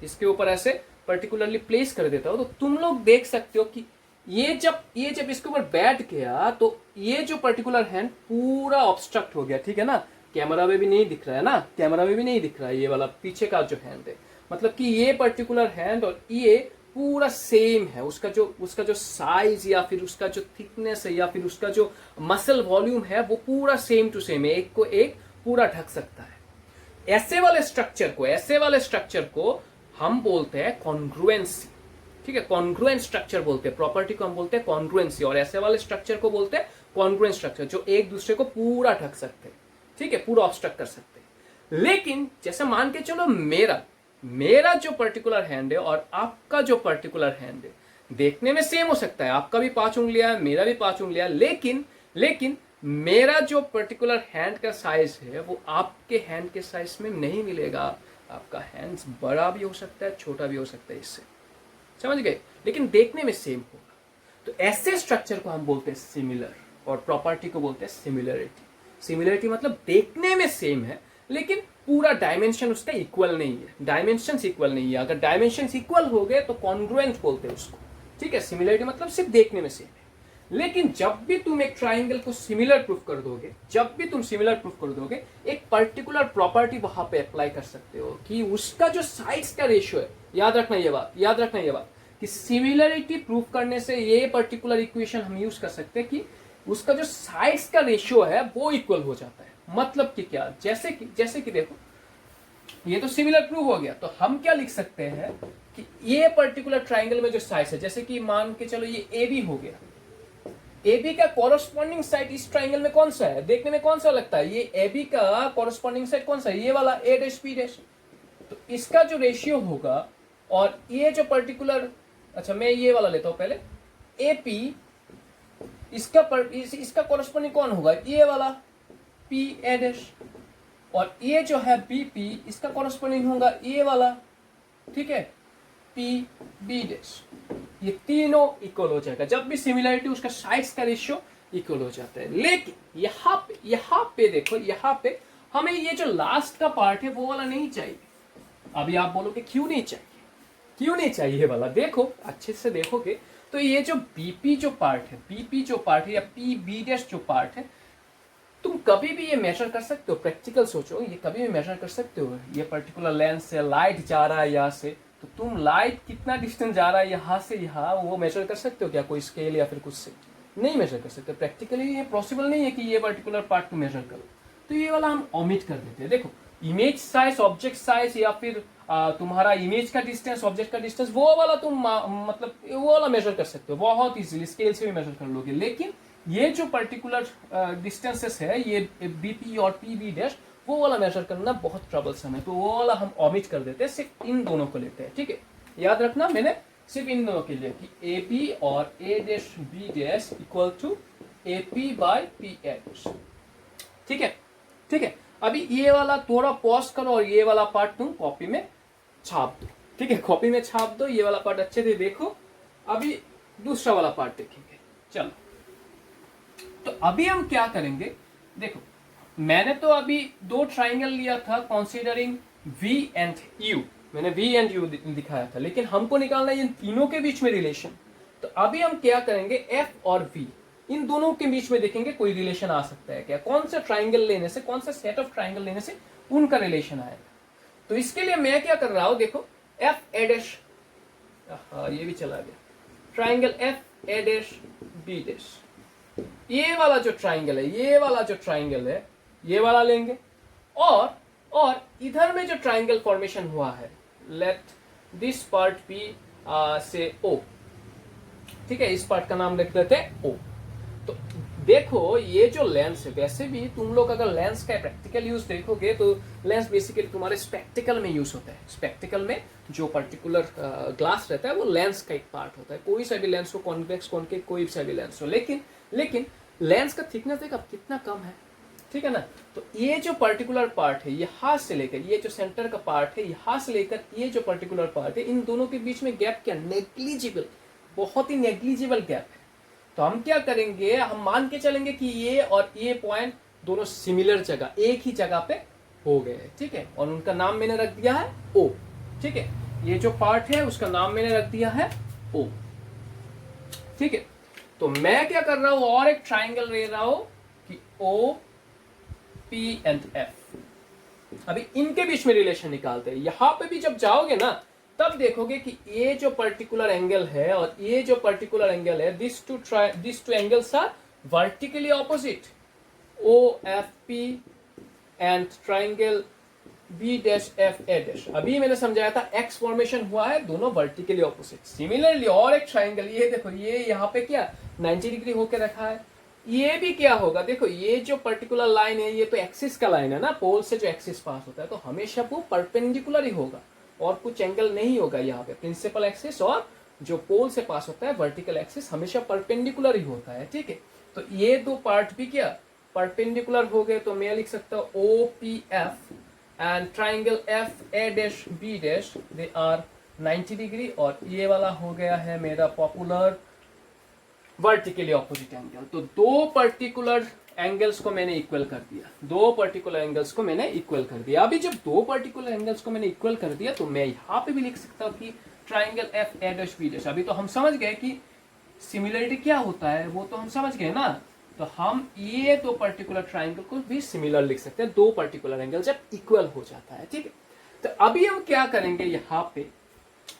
इसके ऊपर ऐसे पर्टिकुलरली प्लेस कर देता हूं, तो तुम लोग देख सकते हो कि ये जब इसके ऊपर बैठ गया तो ये जो पर्टिकुलर हैंड पूरा ऑब्स्ट्रक्ट हो गया, ठीक है ना। कैमरा में भी नहीं दिख रहा है ना, कैमरा में भी नहीं दिख रहा है ये वाला पीछे का जो हैंड है, मतलब कि ये पर्टिकुलर हैंड और ये पूरा सेम है। उसका जो साइज या फिर उसका जो थिकनेस है या फिर उसका जो मसल वॉल्यूम है वो पूरा सेम टू सेम है, एक को एक पूरा ढक सकता है। ऐसे वाले स्ट्रक्चर को हम बोलते हैं कॉन्ग्रुएंसी, ठीक है। कॉन्ग्रुएंट स्ट्रक्चर बोलते हैं, प्रॉपर्टी को हम बोलते हैं कॉन्ग्रुएंसी, और ऐसे वाले स्ट्रक्चर को बोलते हैं कॉन्ग्रुएंट स्ट्रक्चर, जो एक दूसरे को पूरा ढक सकते हैं, ठीक है, पूरा ऑब्स्ट्रक्ट कर सकते हैं। लेकिन जैसे मान के चलो मेरा जो पर्टिकुलर हैंड है और आपका जो पर्टिकुलर हैंड है, देखने में सेम हो सकता है, आपका भी 5 उंगलियां है, मेरा भी 5 उंगलियां, लेकिन मेरा जो पर्टिकुलर हैंड का साइज है वो आपके हैंड के साइज में नहीं मिलेगा। आपका हैंड बड़ा भी हो सकता है, छोटा भी हो सकता है, इससे समझ गए, लेकिन देखने में सेम होगा। तो ऐसे स्ट्रक्चर को हम बोलते हैं सिमिलर, और प्रॉपर्टी को बोलते हैं सिमिलरिटी। सिमिलरिटी मतलब देखने में सेम है लेकिन पूरा डायमेंशन उसका इक्वल नहीं है, डायमेंशंस इक्वल नहीं है। अगर डायमेंशंस इक्वल हो गए तो कॉन्ग्रुएंट बोलते हैं उसको, ठीक है। सिमिलरिटी मतलब सिर्फ देखने में सेम है। लेकिन जब भी तुम एक ट्राइंगल को सिमिलर प्रूफ कर दोगे, एक पर्टिकुलर प्रॉपर्टी वहां पे अप्लाई कर सकते हो कि उसका जो साइड्स का रेशियो है, याद रखना ये बात कि सिमिलरिटी प्रूफ करने से ये पर्टिकुलर इक्वेशन हम यूज कर सकते हैं कि उसका जो साइड्स का रेशियो है वो इक्वल हो जाता है। मतलब कि क्या, जैसे कि देखो ये तो सिमिलर प्रूफ हो गया, तो हम क्या लिख सकते हैं कि ये पर्टिकुलर ट्राइंगल में जो साइड है, जैसे कि मान के चलो ये ए बी हो गया, ए बी का कॉरस्पॉन्डिंग साइड इस ट्राइंगल में कौन सा है, देखने में कौन सा लगता है, ये ए बी का कॉरस्पॉन्डिंग साइड कौन सा है, ये वाला ए डैश बी डैश। तो इसका जो रेशियो होगा और ये जो पर्टिकुलर, अच्छा मैं ये वाला लेता हूं पहले, ए पी, इसका कॉरस्पॉन्डिंग कौन होगा, ये वाला पी ए डैश, और ये जो है बी पी, इसका कॉरस्पॉन्डिंग होगा ये वाला, ठीक है, पी बी डैश। ये तीनों इक्वल हो जाएगा जब भी सिमिलरिटी, उसका साइड्स का रेशियो इक्वल हो जाता है। लेकिन यहाँ पे देखो, यहाँ पे हमें ये जो लास्ट का पार्ट है वो वाला नहीं चाहिए। अभी आप बोलोगे क्यों नहीं चाहिए वाला, देखो अच्छे से देखोगे तो ये जो बीपी जो पार्ट है या पी बी डैश जो पार्ट है, तुम कभी भी ये मेजर कर सकते हो, प्रैक्टिकल सोचो, ये कभी भी मेजर कर सकते हो। ये पर्टिकुलर लेंस से लाइट जा रहा है यहाँ से, तो तुम लाइट कितना डिस्टेंस जा रहा है यहाँ से यहाँ, वो मेजर कर सकते हो क्या, कोई स्केल या फिर कुछ से? नहीं मेजर कर सकते, प्रैक्टिकली ये पॉसिबल नहीं है कि ये पर्टिकुलर पार्ट तुम मेजर करो। तो ये वाला हम ओमिट कर देते हैं। देखो इमेज साइज, ऑब्जेक्ट साइज या फिर तुम्हारा इमेज का डिस्टेंस, ऑब्जेक्ट का डिस्टेंस, वो वाला तुम मतलब वो वाला मेजर कर सकते हो बहुत इजीली, स्केल से भी मेजर कर लोगे। लेकिन ये जो पर्टिकुलर डिस्टेंसेस है, ये बीपी और पी बी डैश, वो वाला मेजर करना बहुत ट्रबलसम है, तो वो वाला हम ऑमिट कर देते हैं, सिर्फ इन दोनों को लेते हैं, ठीक है। याद रखना मैंने सिर्फ इन दोनों के लिए कि ए पी और A dash B dash equal to A P by P A dash, ठीक है। अभी ये वाला थोड़ा पॉज करो और ये वाला पार्ट तुम कॉपी में छाप दो, ठीक है, कॉपी में छाप दो। ये वाला पार्ट अच्छे से देखो। अभी दूसरा वाला पार्ट देखेंगे, चलो। तो अभी हम क्या करेंगे, देखो मैंने तो अभी दो ट्राइंगल लिया था कंसीडरिंग V एंड U, मैंने V एंड U दिखाया था, लेकिन हमको निकालना है इन तीनों के बीच में रिलेशन। तो अभी हम क्या करेंगे, F और V इन दोनों के बीच में देखेंगे कोई रिलेशन आ सकता है क्या, कौन सा ट्राइंगल लेने से, कौन सा सेट ऑफ ट्राइंगल लेने से उनका रिलेशन आएगा। तो इसके लिए मैं क्या कर रहा हूं, देखो F A डैश, ये भी चला गया, triangle F A dash B dash, ये वाला जो ट्राइंगल है, ये वाला लेंगे, और और इधर में जो ट्राइंगल फॉर्मेशन हुआ है, लेट दिस पार्ट बी से ओ, ठीक है, इस पार्ट का नाम लिख देते हैं ओ। तो देखो ये जो लेंस है, वैसे भी तुम लोग अगर लेंस का प्रैक्टिकल यूज देखोगे तो लेंस बेसिकली तुम्हारे स्पेक्टिकल में यूज होता है। स्पेक्टिकल में जो पर्टिकुलर ग्लास रहता है वो लेंस का एक पार्ट होता है। कोई सा भी लेंस हो, कॉन्वेक्स कॉनकेव कोई सा भी लेंस हो, लेकिन लेंस का थिकनेस देखो कितना कम है, ठीक है ना। तो ये जो पर्टिकुलर पार्ट है, यहाँ से लेकर ये जो सेंटर का पार्ट है, यहाँ से लेकर ये जो पर्टिकुलर पार्ट है, इन दोनों के बीच में गैप क्या, नेग्लिजिबल, बहुत ही नेग्लिजिबल गैप है। तो हम क्या करेंगे, हम मान के चलेंगे कि ये और ये पॉइंट दोनों सिमिलर जगह, एक ही जगह पे हो गए, ठीक है, और उनका नाम मैंने रख दिया है ओ, ठीक है। ये जो पार्ट है उसका नाम मैंने रख दिया है ओ, ठीक है। तो मैं क्या कर रहा हूं, और एक ट्राइंगल ले रहा हूं कि ओ पी एंड एफ। अभी इनके बीच में रिलेशन निकालते हैं। यहां पे भी जब जाओगे ना, तब देखोगे कि ये जो पर्टिकुलर एंगल है और ये जो पर्टिकुलर एंगल है, this two angles are vertically opposite, O F P and triangle B dash F A dash. अभी मैंने समझाया था एक्स फॉर्मेशन हुआ है, दोनों वर्टिकली ऑपोजिट। सिमिलरली और एक ट्राइंगल, ये देखो, ये यहाँ पे क्या 90 डिग्री होकर रखा है, ये भी क्या होगा, देखो ये जो पर्टिकुलर लाइन है ये तो एक्सिस का लाइन है ना, पोल से जो एक्सिस पास होता है, तो हमेशा वो परपेंडिकुलर ही होगा और कुछ एंगल नहीं होगा यहाँ पे। प्रिंसिपल एक्सिस और जो पोल से पास होता है वर्टिकल एक्सिस हमेशा परपेंडिकुलर ही होता है, ठीक है। तो ये दो पार्ट भी क्या परपेंडिकुलर हो गए, तो मैं लिख सकता हूँ O P F and triangle F A dash B dash, they are 90 degree, और ये वाला हो गया है मेरा पॉपुलर वर्टिकली ऑपोजिट एंगल। तो दो पर्टिकुलर एंगल्स को मैंने इक्वल कर दिया, दो पर्टिकुलर एंगल्स को मैंने इक्वल कर दिया। अभी जब दो पर्टिकुलर एंगल्स को मैंने इक्वल कर दिया, तो मैं यहाँ पे भी लिख सकता हूँ कि triangle F A dash B dash. अभी तो हम समझ गए कि सिमिलरिटी क्या होता है, वो तो हम समझ गए ना। तो हम ये दो पर्टिकुलर ट्राइंगल को भी सिमिलर लिख सकते हैं, दो पर्टिकुलर एंगल जब इक्वल हो जाता है, ठीक है। तो अभी हम क्या करेंगे यहाँ पे,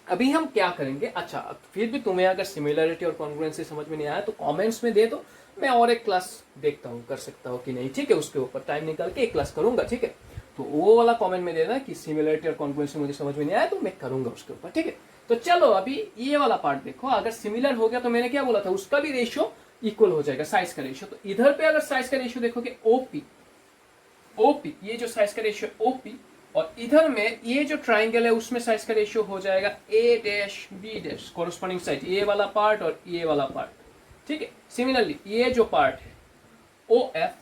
अभी हम क्या करेंगे, अच्छा फिर भी तुम्हें अगर सिमिलरिटी और कॉन्ग्रुएंसी समझ में नहीं आया तो कमेंट्स में दे दो, मैं और एक क्लास देखता हूँ कर सकता हूँ कि नहीं, ठीक है, उसके ऊपर टाइम निकाल के एक क्लास करूंगा, ठीक है। तो वो वाला कमेंट में देना कि सिमिलरिटी और कॉन्ग्रुएंसी मुझे समझ में नहीं आया तो मैं करूंगा उसके ऊपर, ठीक है। तो चलो अभी ये वाला पार्ट देखो, अगर सिमिलर हो गया तो मैंने क्या बोला था, उसका भी रेशियो इक्वल हो जाएगा, साइज का रेशियो। तो इधर पे अगर साइज का रेशियो देखोगे ओपी, ओपी ये जो साइज का रेशियो ओपी, और इधर में ये जो ट्राइंगल है उसमें साइज का रेशियो हो जाएगा A dash B dash, corresponding side ये वाला पार्ट और ये वाला पार्ट, ठीक है। सिमिलरली ये जो पार्ट है ओ एफ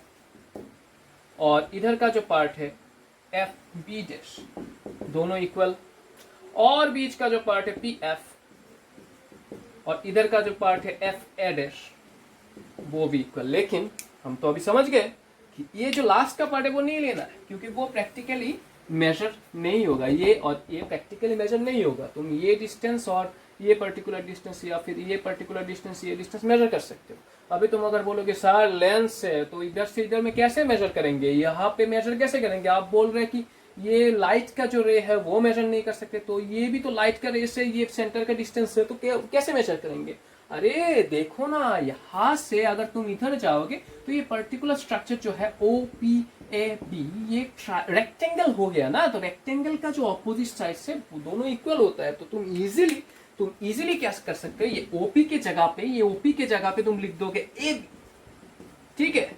और इधर का जो पार्ट है एफ बी डैश, दोनों इक्वल, और बीच का जो पार्ट है पी एफ और इधर का जो पार्ट है एफ ए डैश, वो भी इक्वल। लेकिन हम तो अभी समझ गए कि ये जो लास्ट का पार्ट है वो नहीं लेना है, क्योंकि वो प्रैक्टिकली मेजर नहीं होगा, ये और ये प्रैक्टिकली मेजर नहीं होगा। तुम ये डिस्टेंस और ये पर्टिकुलर डिस्टेंस या फिर ये पर्टिकुलर डिस्टेंस, ये डिस्टेंस मेजर कर सकते हो। अभी तुम अगर बोलोगे सर लेंस है तो इधर से इधर में कैसे मेजर करेंगे, यहाँ पे मेजर कैसे करेंगे, आप बोल रहे हैं कि ये लाइट का जो रे है वो मेजर नहीं कर सकते, तो ये भी तो लाइट का रे से ये सेंटर का डिस्टेंस है, तो कैसे मेजर करेंगे। अरे देखो ना, यहां से अगर तुम इधर जाओगे तो ये पर्टिकुलर स्ट्रक्चर जो है ओ पी ए बी, ये रेक्टेंगल हो गया ना, तो रेक्टेंगल का जो ऑपोजिट साइड से दोनों इक्वल होता है, तो तुम इजीली क्या कर सकते हो, ये ओपी के जगह पे, ये ओपी के जगह पे तुम लिख दोगे ए बी, ठीक है,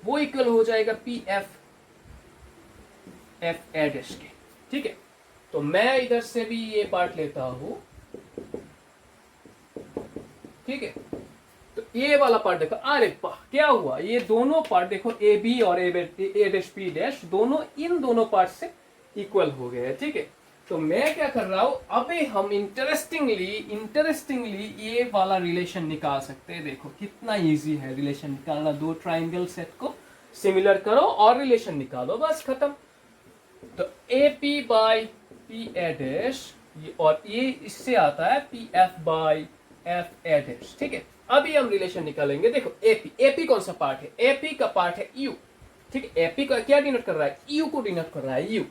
वो इक्वल हो जाएगा P F F A dash के, ठीक है। तो मैं इधर से भी ये पार्ट लेता हूं, ठीक है। तो ये वाला पार्ट देखो, अरे क्या हुआ, ये दोनों पार्ट देखो ए बी और ए डैश पी डैश, दोनों इन दोनों पार्ट से इक्वल हो गए, ठीक है। तो मैं क्या कर रहा हूं, अभी हम इंटरेस्टिंगली ये वाला रिलेशन निकाल सकते हैं। देखो कितना इजी है रिलेशन निकालना, दो ट्राइंगल सेट को सिमिलर करो और रिलेशन निकालो, बस खत्म। तो ए P by P A dash, और ये इससे आता है P F by F A dash, ठीक है। अभी हम रिलेशन निकालेंगे। देखो एपी, एपी कौन सा पार्ट है, एपी का पार्ट है यू, ठीक है। एपी का क्या डिनोट कर रहा है, यू को डिनोट कर रहा है, यू।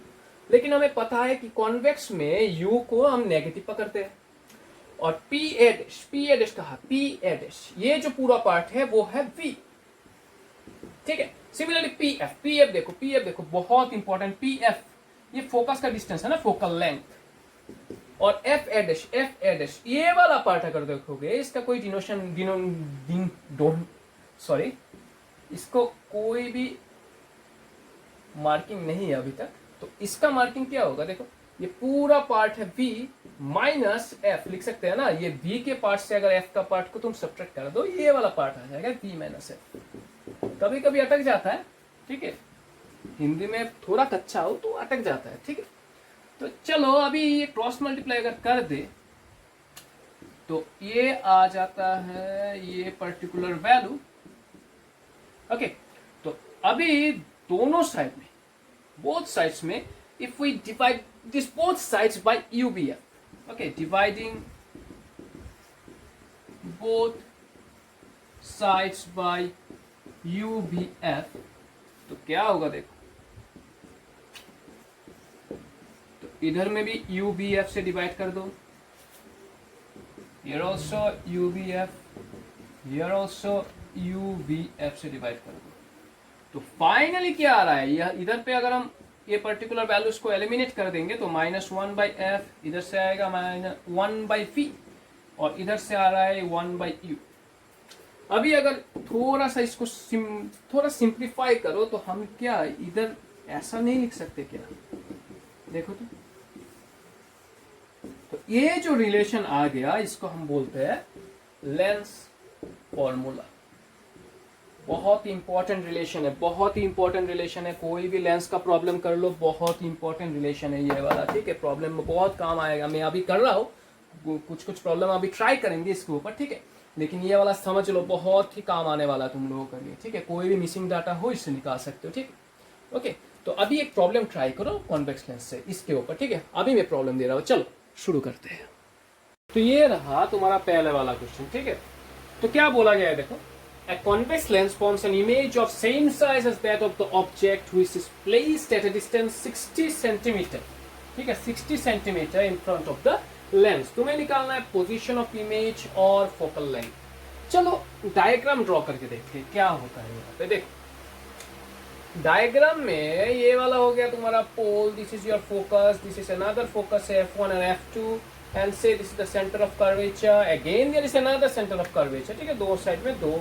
लेकिन हमें पता है कि कॉन्वेक्स में यू को हम नेगेटिव पकड़ते हैं, और पी ए डैश कहा, पी ए डैश ये जो पूरा पार्ट है वो है वी, ठीक है। सिमिलरली पी एफ देखो बहुत इंपॉर्टेंट, पी एफ ये फोकस का डिस्टेंस है ना, फोकल लेंथ, और एफ ए डैश ये वाला पार्ट अगर देखोगे इसका कोई सॉरी इसको कोई भी मार्किंग नहीं है अभी तक, तो इसका मार्किंग क्या होगा, देखो ये पूरा पार्ट है v माइनस एफ, लिख सकते हैं ना, ये v के पार्ट से अगर f का पार्ट को तुम सब्ट्रैक्ट कर दो, ये वाला पार्ट आ जाएगा v माइनस एफ। कभी कभी अटक जाता है, ठीक है, हिंदी में थोड़ा कच्चा हो तो अटक जाता है, ठीक है। तो चलो अभी ये क्रॉस मल्टीप्लाई अगर कर दे तो ये आ जाता है ये पर्टिकुलर वैल्यू, ओके। तो अभी दोनों साइड में, बोथ साइड्स में, if we divide this both sides by UVF, okay, dividing both sides by UVF, तो क्या होगा देखो, तो इधर में भी UVF से डिवाइड कर दो, here also UVF, here also UVF से डिवाइड कर दो, तो फाइनली क्या आ रहा है, यह इधर पे अगर हम ये पर्टिकुलर वैल्यूज को एलिमिनेट कर देंगे तो -1/f, इधर से आएगा -1/v, और इधर से आ रहा है 1/u। अभी अगर थोड़ा सा इसको थोड़ा सिंप्लीफाई करो तो हम क्या इधर ऐसा नहीं लिख सकते क्या, देखो तो ये जो रिलेशन आ गया इसको हम बोलते हैं लेंस फॉर्मूला। बहुत ही इंपॉर्टेंट रिलेशन है, बहुत ही इंपॉर्टेंट रिलेशन है, कोई भी लेंस का प्रॉब्लम कर लो, बहुत ही इंपॉर्टेंट रिलेशन है ये वाला, ठीक है। प्रॉब्लम में बहुत काम आएगा, मैं अभी कर रहा हूँ कुछ प्रॉब्लम अभी ट्राई करेंगे इसके ऊपर, ठीक है, लेकिन ये वाला समझ लो बहुत ही काम आने वाला तुम लोगों के लिए, ठीक है। कोई भी मिसिंग डाटा हो इससे निकाल सकते हो, ठीक है, ओके। तो अभी एक प्रॉब्लम ट्राई करो कॉन्वेक्स लेंस से इसके ऊपर, ठीक है। अभी मैं प्रॉब्लम दे रहा हूँ, चलो शुरू करते हैं। तो ये रहा तुम्हारा पहले वाला क्वेश्चन, ठीक है। तो क्या बोला गया है देखो, a convex lens forms an image of same size as that of the object which is placed at a distance 60 centimeter, ठीक है, 60 centimeter in front of the lens। तुम्हें निकालना है पोजीशन ऑफ इमेज और फोकल लेंथ। चलो डायग्राम ड्रॉ करके देखते हैं क्या होता है यहाँ पे। देखो डायग्राम में ये वाला हो गया तुम्हारा pole, this is your focus, this is another focus f1 and f2, and say this is the center of curvature, again there is another center of curvature, ठीक है, दो साइड में दो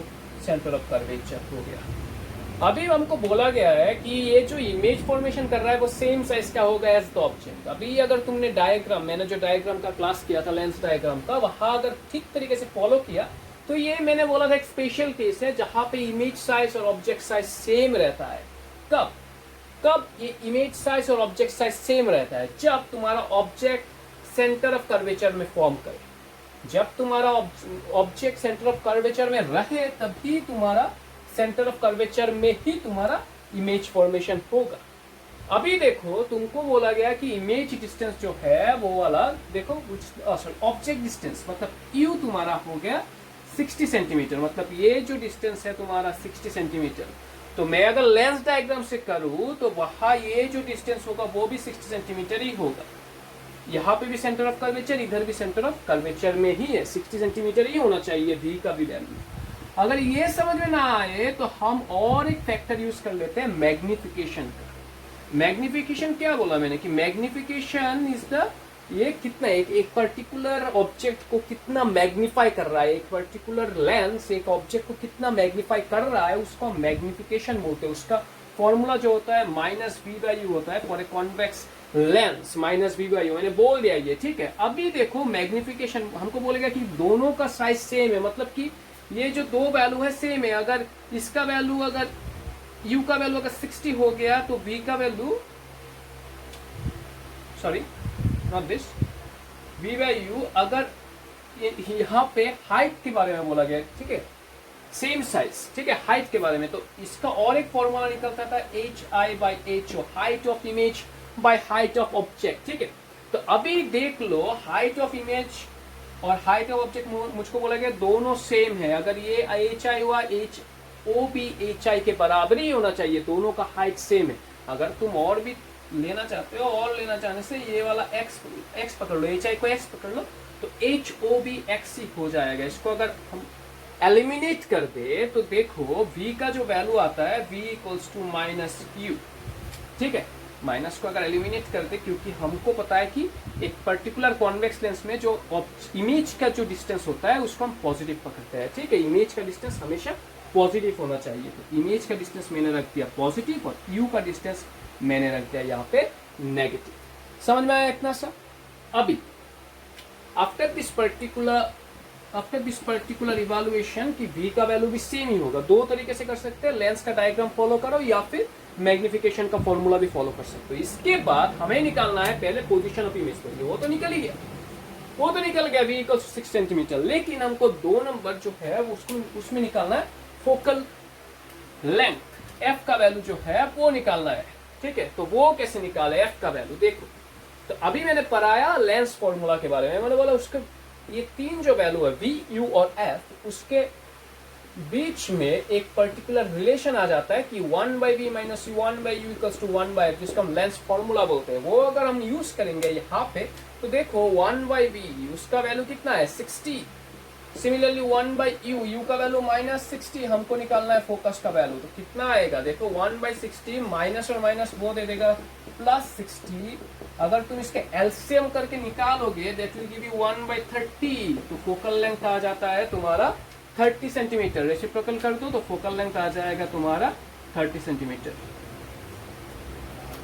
सेंटर ऑफ कर्वेचर हो गया। अभी हमको बोला गया है कि ये जो इमेज फॉर्मेशन कर रहा है वो सेम साइज का होगा एज द ऑब्जेक्ट। अभी अगर तुमने डायग्राम, मैंने जो डायग्राम का क्लास किया था लेंस डायग्राम का, वहां अगर ठीक तरीके से फॉलो किया तो ये मैंने बोला था एक स्पेशल केस है जहां पे इमेज साइज और ऑब्जेक्ट साइज सेम रहता है। कब ये इमेज साइज और ऑब्जेक्ट साइज सेम रहता है, जब तुम्हारा ऑब्जेक्ट सेंटर ऑफ कर्वेचर में फॉर्म करे। जब तुम्हारा ऑब्जेक्ट सेंटर ऑफ कर्वेचर में रहे तभी तुम्हारा सेंटर ऑफ कर्वेचर में ही तुम्हारा इमेज फॉर्मेशन होगा। अभी देखो तुमको बोला गया कि इमेज डिस्टेंस जो है वो वाला देखो, ऑब्जेक्ट डिस्टेंस मतलब यू तुम्हारा हो गया 60 सेंटीमीटर, मतलब ये जो डिस्टेंस है तुम्हारा 60 सेंटीमीटर। तो मैं अगर लेंस डायग्राम से करूं तो वहां ये जो डिस्टेंस होगा वो भी 60 सेंटीमीटर ही होगा। यहाँ पे भी सेंटर ऑफ कर्वेचर, इधर भी सेंटर ऑफ कर्वेचर में ही है, 60 सेंटीमीटर ही होना चाहिए v का भी वैल्यू। अगर ये समझ में ना आए तो हम और एक फैक्टर यूज कर लेते हैं मैग्निफिकेशन का। मैग्निफिकेशन क्या बोला मैंने कि मैग्निफिकेशन इज द, ये कितना एक पर्टिकुलर ऑब्जेक्ट को कितना मैग्नीफाई कर रहा है, एक पर्टिकुलर लेंस एक ऑब्जेक्ट को कितना मैग्नीफाई कर रहा है, उसको मैग्निफिकेशन बोलते हैं। उसका फॉर्मूला जो होता है -v/u होता है for a convex lens, -v/u मैंने बोल दिया ये, ठीक है। अभी देखो मैग्निफिकेशन हमको बोलेगा कि दोनों का साइज सेम है, मतलब कि ये जो दो वैल्यू है सेम है। अगर इसका वैल्यू, अगर u का वैल्यू अगर 60 हो गया तो v का value, sorry not this, v/u अगर यहाँ पे हाइट के बारे में बोला गया, ठीक है, सेम साइज, ठीक है, हाइट के बारे में, तो इसका और एक फॉर्मूला निकलता था hi/ho, height of image by height of object, ठीक है। तो अभी देख लो हाइट ऑफ इमेज और हाइट ऑफ ऑब्जेक्ट मुझको बोला गया दोनों सेम है। अगर ये hi हुआ, ho भी hi के बराबर ही होना चाहिए, दोनों का हाइट सेम है। अगर तुम और भी लेना चाहते हो, और लेना चाहने से ये वाला x पकड़ लो, hi को x पकड़ लो, तो ho भी x ही हो जाएगा। इसको अगर हम एलिमिनेट कर दे तो देखो v का जो वैल्यू आता है v = -u, ठीक है। माइनस को अगर एलिमिनेट कर दे, क्योंकि हमको पता है कि एक पर्टिकुलर कॉन्वेक्स लेंस में जो इमेज का जो डिस्टेंस होता है उसको हम पॉजिटिव पकड़ते हैं, ठीक है। इमेज का डिस्टेंस हमेशा पॉजिटिव होना चाहिए, तो इमेज का डिस्टेंस मैंने रख दिया पॉजिटिव और यू का डिस्टेंस मैंने रख दिया यहाँ पे नेगेटिव। समझ में आया इतना सा? अभी आफ्टर दिस पर्टिकुलर इवेल्युएशन की v का वैल्यू भी सेम ही होगा। दो तरीके से कर सकते हैं, लेंस का डायग्राम फॉलो करो या फिर मैग्निफिकेशन का फॉर्मूला भी फॉलो कर सकते हो। इसके बाद हमें निकालना है पहले पोजीशन ऑफ इमेज पर। वो तो निकल ही गया, वो तो निकल गया v = 6 सेंटीमीटर, लेकिन हमको 2 नंबर जो है उसमें निकालना है फोकल लेंथ, f का वैल्यू जो है वो निकालना है, ठीक है। तो वो कैसे निकाले f का वैल्यू, देखो। तो अभी मैंने पढ़ाया लेंस फॉर्मूला के बारे में, मैंने बोला उसका ये 3 जो वैल्यू है v, u और f, उसके बीच में एक पर्टिकुलर रिलेशन आ जाता है कि 1/v - 1/u = 1/f, जिसको हम लेंस फॉर्मूला बोलते हैं। वो अगर हम यूज करेंगे यहाँ पे तो देखो 1/v उसका वैल्यू कितना है 60। सिमिलरली 1/u, u का वैल्यू -60, हमको निकालना है फोकस का वैल्यू। तो कितना आएगा देखो 1/60 माइनस और माइनस वो दे देगा +60। अगर तुम इसके एलसीएम करके निकालोगे दैट विल गिव यू 1/30। तो फोकल लेंथ आ जाता है तुम्हारा 30 सेंटीमीटर। रेसिप्रोकल कर दो तो फोकल लेंथ आ जाएगा तुम्हारा 30 सेंटीमीटर,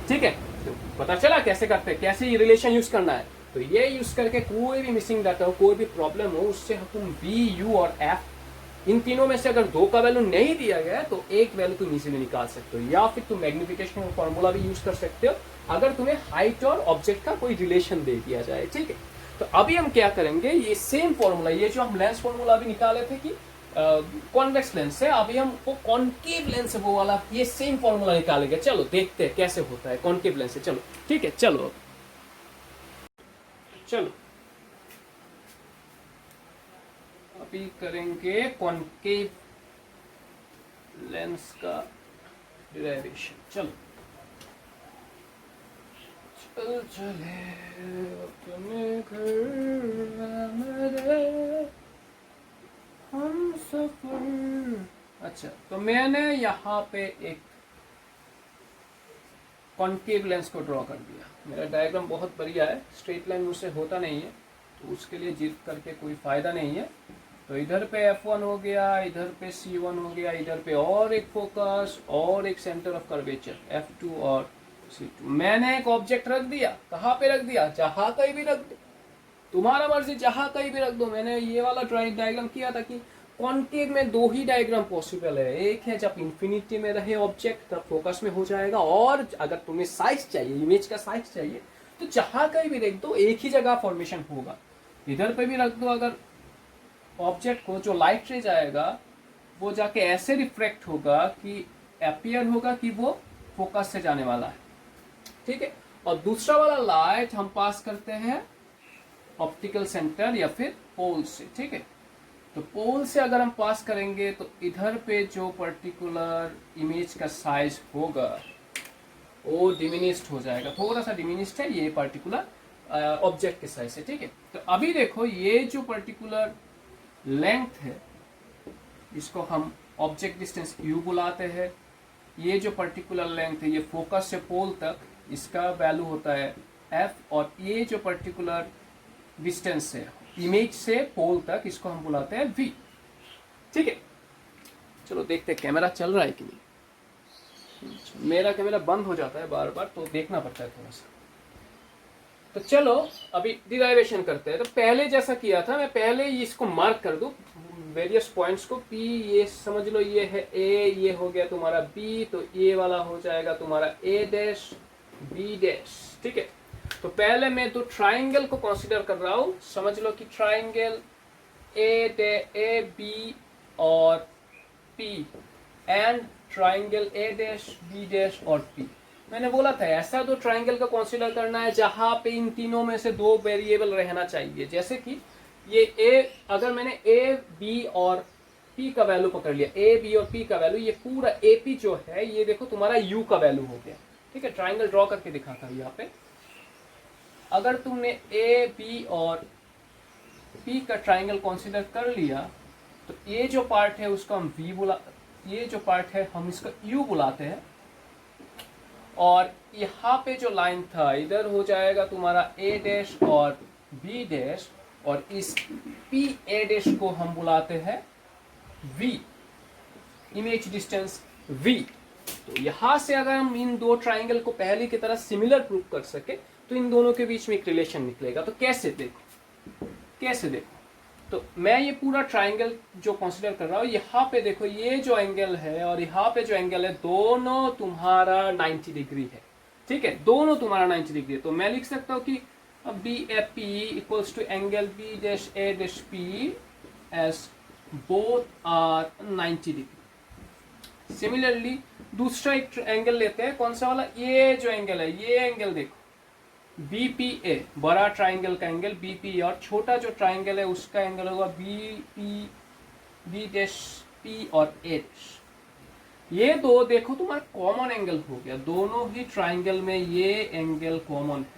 ठीक है। तो पता चला कैसे करते हैं, कैसे ये रिलेशन यूज करना है। तो ये यूज करके कोई भी मिसिंग डाटा हो, कोई भी प्रॉब्लम हो, उससे तुम v, u और f इन तीनों में से अगर 2 का वैल्यू नहीं दिया गया है तो एक वैल्यू तुम इजीली निकाल सकते हो, या फिर तुम मैग्निफिकेशन का फॉर्मूला भी यूज कर सकते हो अगर तुम्हें हाइट और ऑब्जेक्ट का कोई रिलेशन दे दिया जाए, ठीक है। तो अभी हम क्या करेंगे, ये सेम फॉर्मूला, ये जो हम लेंस फॉर्मूला अभी निकाले थे कि कॉन्वेक्स लेंस से, अभी हम वो कॉन्केव लेंस वो वाला ये सेम फॉर्मूला निकालेंगे। चलो देखते हैं कैसे होता है कॉन्केव लेंस से। चलो ठीक है, चलो अभी करेंगे कॉन्केव लेंस का डिराइवेशन। चलो चल चले अपने घर मेरे हम सफर। अच्छा, तो मैंने यहाँ पे एक कॉन्केव लेंस को ड्रॉ कर दिया। मेरा डायग्राम बहुत बढ़िया है, स्ट्रेट लाइन मुझसे होता नहीं है, तो उसके लिए जिद करके कोई फायदा नहीं है। तो इधर पे F1 हो गया, इधर पे C1 हो गया, इधर पे और एक फोकस और एक सेंटर ऑफ कर्वेचर F2 और C2। मैंने एक ऑब्जेक्ट रख दिया, कहाँ पे रख दिया, जहां कहीं भी रख दो, तुम्हारा मर्जी, जहां कहीं भी रख दो। मैंने ये वाला डायग्राम किया था कि कॉन्केव में 2 ही डायग्राम पॉसिबल है। एक है जब इंफिनिटी में रहे ऑब्जेक्ट तब फोकस में हो जाएगा, और अगर तुम्हें साइज चाहिए, इमेज का साइज चाहिए, तो जहां कहीं भी रख दो एक ही जगह फॉर्मेशन होगा। इधर पे भी रख दो, अगर ऑब्जेक्ट को जो लाइट रे जाएगा वो जाके ऐसे रिफ्लेक्ट होगा कि अपीयर होगा कि वो फोकस से जाने वाला है, ठीक है। और दूसरा वाला लाइट हम पास करते हैं ऑप्टिकल सेंटर या फिर पोल से, ठीक है। तो पोल से अगर हम पास करेंगे तो इधर पे जो पर्टिकुलर इमेज का साइज होगा वो डिमिनिश्ड हो जाएगा, थोड़ा सा डिमिनिश्ड है ये पर्टिकुलर ऑब्जेक्ट के साइज से, ठीक है। तो अभी देखो ये जो पर्टिकुलर लेंथ है इसको हम ऑब्जेक्ट डिस्टेंस u बुलाते हैं। ये जो पर्टिकुलर लेंथ है ये फोकस से पोल तक, इसका वैल्यू होता है f, और ये जो पर्टिकुलर डिस्टेंस है इमेज से पोल तक, इसको हम बुलाते हैं v, ठीक है। चलो देखते हैं कैमरा चल रहा है कि नहीं। मेरा कैमरा बंद हो जाता है बार बार, तो देखना पड़ता है थोड़ा सा। तो चलो अभी डिराइवेशन करते हैं। तो पहले जैसा किया था, मैं पहले इसको मार्क कर दूं वेरियस पॉइंट्स को। P ये समझ लो ये है A, ये हो गया तुम्हारा B, तो ये वाला हो जाएगा तुम्हारा A', B', ठीक है। तो पहले मैं तो ट्राइंगल को कंसीडर कर रहा हूं। समझ लो कि ट्राइंगल A, B और P and triangle A', B' और P। मैंने बोला था ऐसा तो ट्राइंगल का कंसीडर करना है जहां पे इन तीनों में से 2 वेरिएबल रहना चाहिए। जैसे कि ये A, अगर मैंने A, B और P का वैल्यू पकड़ लिया, A, B और P का वैल्यू, ये पूरा AP जो है ये देखो तुम्हारा U का वैल्यू हो गया, ठीक है। ट्राइंगल ड्रॉ करके दिखाता हूं यहाँ पे। अगर तुमने A, B और P का ट्राइंगल कंसीडर कर लिया तो ये जो पार्ट है उसको हम V बुला, ये जो पार्ट है हम इसका U बुलाते हैं, और यहाँ पे जो लाइन था इधर हो जाएगा तुम्हारा ए डैश और बी डैश, और इस पी ए डैश को हम बुलाते हैं वी, इमेज डिस्टेंस वी। तो यहां से अगर हम इन दो ट्राइंगल को पहले की तरह सिमिलर प्रूव कर सके तो इन दोनों के बीच में एक रिलेशन निकलेगा। तो कैसे देखो, तो मैं ये पूरा ट्राइंगल जो कंसीडर कर रहा हूं, यहाँ पे देखो ये जो एंगल है और यहाँ पे जो एंगल है दोनों तुम्हारा 90 डिग्री है, ठीक है, दोनों तुम्हारा 90 डिग्री है। तो मैं लिख सकता हूँ कि B A P equals to angle B dash A dash P as both are 90 degree. Similarly दूसरा एक एंगल लेते हैं, कौन सा वाला, ये जो एंगल है, ये एंगल देखो बी पी ए, बड़ा ट्राइंगल का एंगल बी पी, और छोटा जो ट्राइंगल है उसका एंगल होगा B P, B dash P और ए डैश। ये दो देखो तुम्हारा कॉमन एंगल हो गया, दोनों ही ट्राइंगल में ये एंगल कॉमन है।